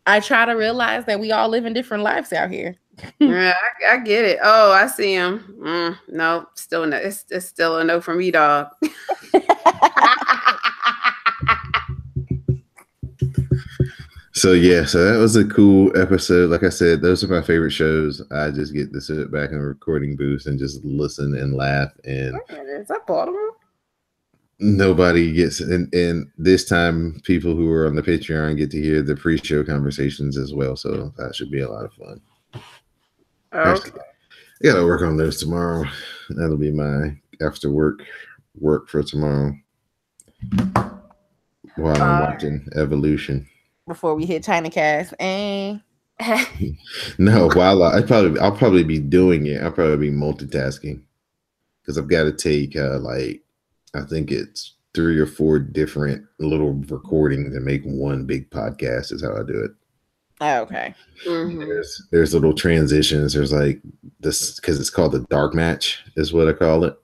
I try to realize that we all live in different lives out here. Yeah, I get it. Oh, I see him. No, still no. It's still a no for me, dog. So that was a cool episode. Like I said, those are my favorite shows. I just get to sit back in a recording booth and just listen and laugh. And is that Baltimore? Nobody gets, and this time people who are on the Patreon get to hear the pre-show conversations as well. So that should be a lot of fun. Okay. I gotta work on those tomorrow. That'll be my after work for tomorrow while I'm watching Evolution. Before we hit ChinaCast, no, while I'll probably be doing it. I'll probably be multitasking because I've got to take I think it's 3 or 4 different little recordings and make one big podcast is how I do it. Oh, okay. Mm-hmm. There's little transitions. There's like this because it's called the dark match is what I call it.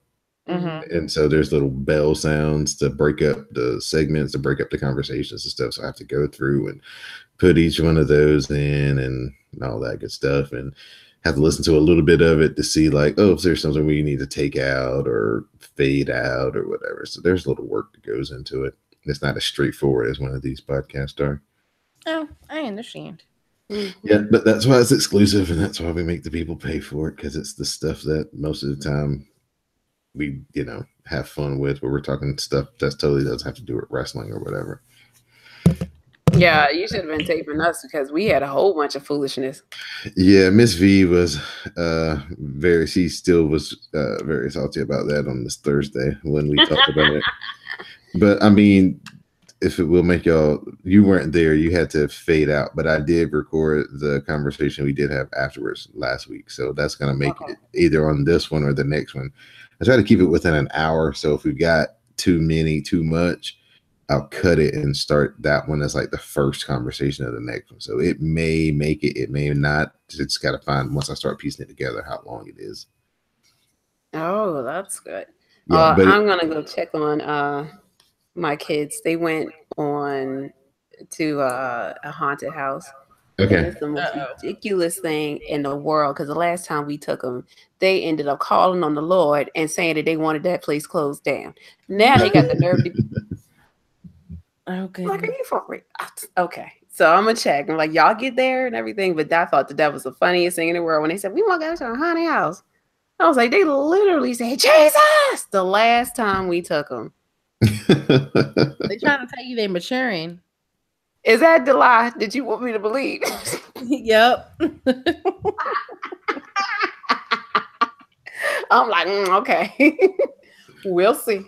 Mm-hmm. And so there's little bell sounds to break up the segments, to break up the conversations and stuff. So I have to go through and put each one of those in and all that good stuff, and have to listen to a little bit of it to see like, oh, if there's something we need to take out or fade out or whatever. So there's a little work that goes into it. It's not as straightforward as one of these podcasts are. Oh, I understand. Yeah, but that's why it's exclusive, and that's why we make the people pay for it, because it's the stuff that most of the time we, have fun with, where we're talking stuff that totally doesn't have to do with wrestling or whatever. Yeah, you should have been taping us because we had a whole bunch of foolishness. Yeah, Miss V was she still was very salty about that on this Thursday when we talked about it. But I mean, if it will make you weren't there, you had to fade out, but I did record the conversation we did have afterwards last week. So that's going to make it either on this one or the next one. I try to keep it within an hour. So if we got too much, I'll cut it and start that one as like the first conversation of the next one. So it may make it, it may not. It's got to find, once I start piecing it together, how long it is. Oh, that's good. Yeah, I'm going to go check on my kids. They went on to a haunted house. Okay. It's the most ridiculous thing in the world, because the last time we took them, they ended up calling on the Lord and saying that they wanted that place closed down. Now they got the nerve to okay. Like, are you for real? Okay. So I'm gonna check. I'm like, y'all get there and everything, but I thought that was the funniest thing in the world when they said we want to go to a haunted house. I was like, they literally said Jesus the last time we took them. They're trying to tell you they're maturing. Is that the lie that you want me to believe? Yep. I'm like, okay. We'll see.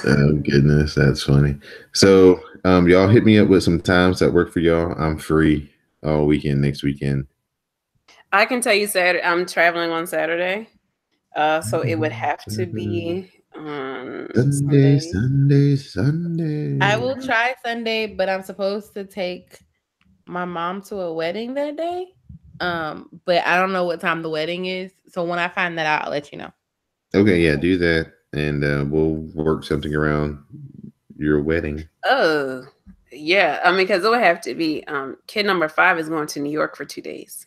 Oh goodness, that's funny. So y'all hit me up with some times that work for y'all. I'm free all weekend next weekend. I can tell you Saturday. I'm traveling on Saturday. So it would have to be on Sunday. I will try Sunday, but I'm supposed to take my mom to a wedding that day. But I don't know what time the wedding is. So when I find that out, I'll let you know. Okay, yeah, do that, and we'll work something around your wedding. Oh, yeah. I mean, because it would have to be kid number 5 is going to New York for 2 days.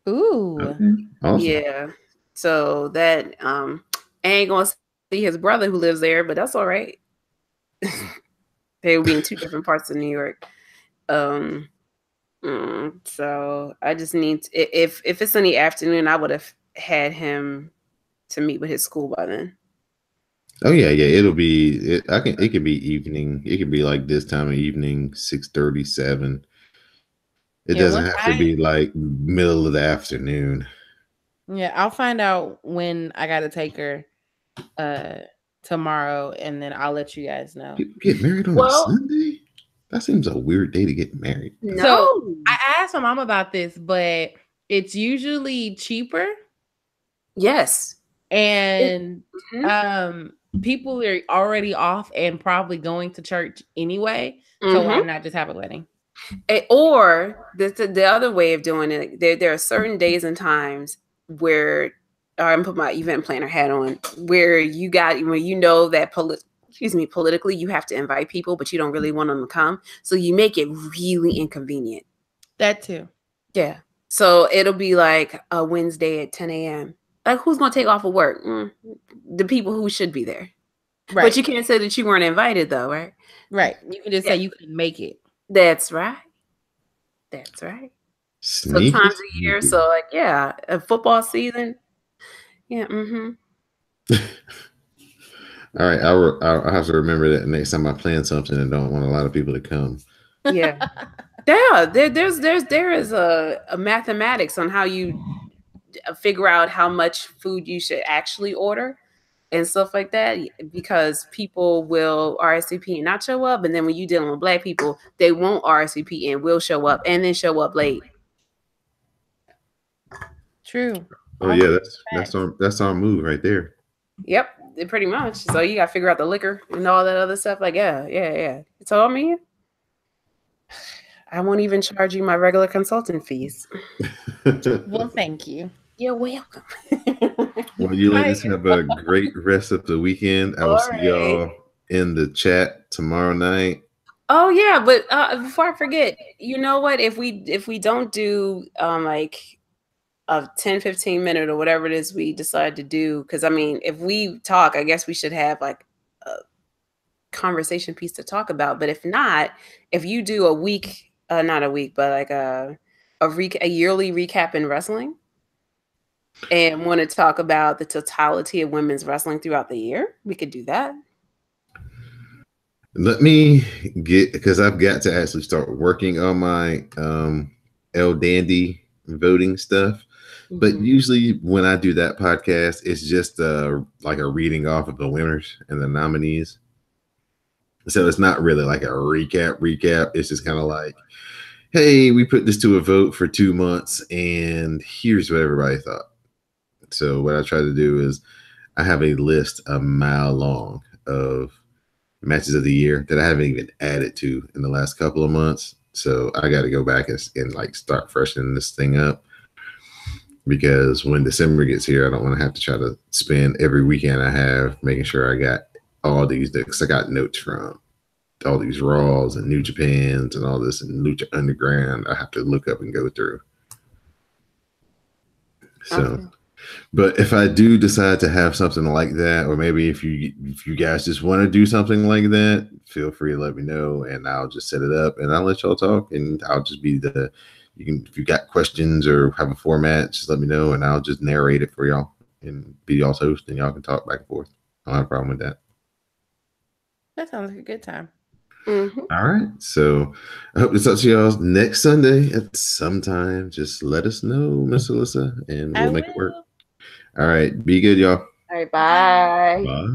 Ooh. Okay. Awesome. Yeah. So that I ain't gonna see his brother who lives there, but that's all right. They will be in 2 different parts of New York. So I just need to, if it's in the afternoon, I would have had him to meet with his school by then. Oh yeah. It'll be. It can be evening. It can be like this time of evening, 6:37. It doesn't have to be like middle of the afternoon. Yeah, I'll find out when I got to take her tomorrow, and then I'll let you guys know. People get married on a Sunday? That seems a weird day to get married. No. So I asked my mom about this, but it's usually cheaper. Yes. And people are already off and probably going to church anyway. So why not just have a wedding? Or the other way of doing it, there are certain days and times where I'm put my event planner hat on, where when you know that politically you have to invite people, but you don't really want them to come, so you make it really inconvenient. That too. Yeah. So it'll be like a Wednesday at 10 a.m. Like, who's gonna take off of work? The people who should be there. Right. But you can't say that you weren't invited, though, right? Right. You can just say you can make it. That's right. That's right. Sneaky. Sometimes a year, so like, yeah, a football season. Yeah. All right, I'll have to remember that next time I plan something and don't want a lot of people to come. Yeah. Yeah. There is a mathematics on how you figure out how much food you should actually order and stuff like that, because people will RSVP and not show up, and then when you're dealing with Black people, they won't RSVP and will show up and then show up late. True. Oh yeah, that's our move right there. Yep, pretty much. So you got to figure out the liquor and all that other stuff. Like, yeah. So I mean, I won't even charge you my regular consultant fees. Well, thank you. You're welcome. Well, you ladies have a great rest of the weekend. I will see y'all in the chat tomorrow night. Oh yeah, but before I forget, you know what? If we don't do like a 10-15 minute or whatever it is we decide to do, because I mean, if we talk, I guess we should have like a conversation piece to talk about. But if not, if you do a week, not a week, but like a yearly recap in wrestling, and want to talk about the totality of women's wrestling throughout the year, we could do that. Let me because I've got to actually start working on my El Dandy voting stuff. But usually when I do that podcast, it's just like a reading off of the winners and the nominees. So it's not really like a recap. It's just kind of like, hey, we put this to a vote for 2 months and here's what everybody thought. So what I try to do is I have a list a mile long of matches of the year that I haven't even added to in the last couple of months. So I got to go back and like start freshening this thing up, because when December gets here, I don't want to have to try to spend every weekend I have making sure I got all these, because I got notes from all these Raws and New Japans and all this and Lucha Underground I have to look up and go through. So, but if I do decide to have something like that, or maybe if you guys just want to do something like that, feel free to let me know and I'll just set it up and I'll let y'all talk, and I'll just be if you got questions or have a format, just let me know and I'll just narrate it for y'all and be y'all's host, and y'all can talk back and forth. I don't have a problem with that. That sounds like a good time. Mm-hmm. All right. So I hope to talk to y'all next Sunday at some time. Just let us know, Miss Alyssa, and we'll make it work. All right. Be good, y'all. All right. Bye. Bye.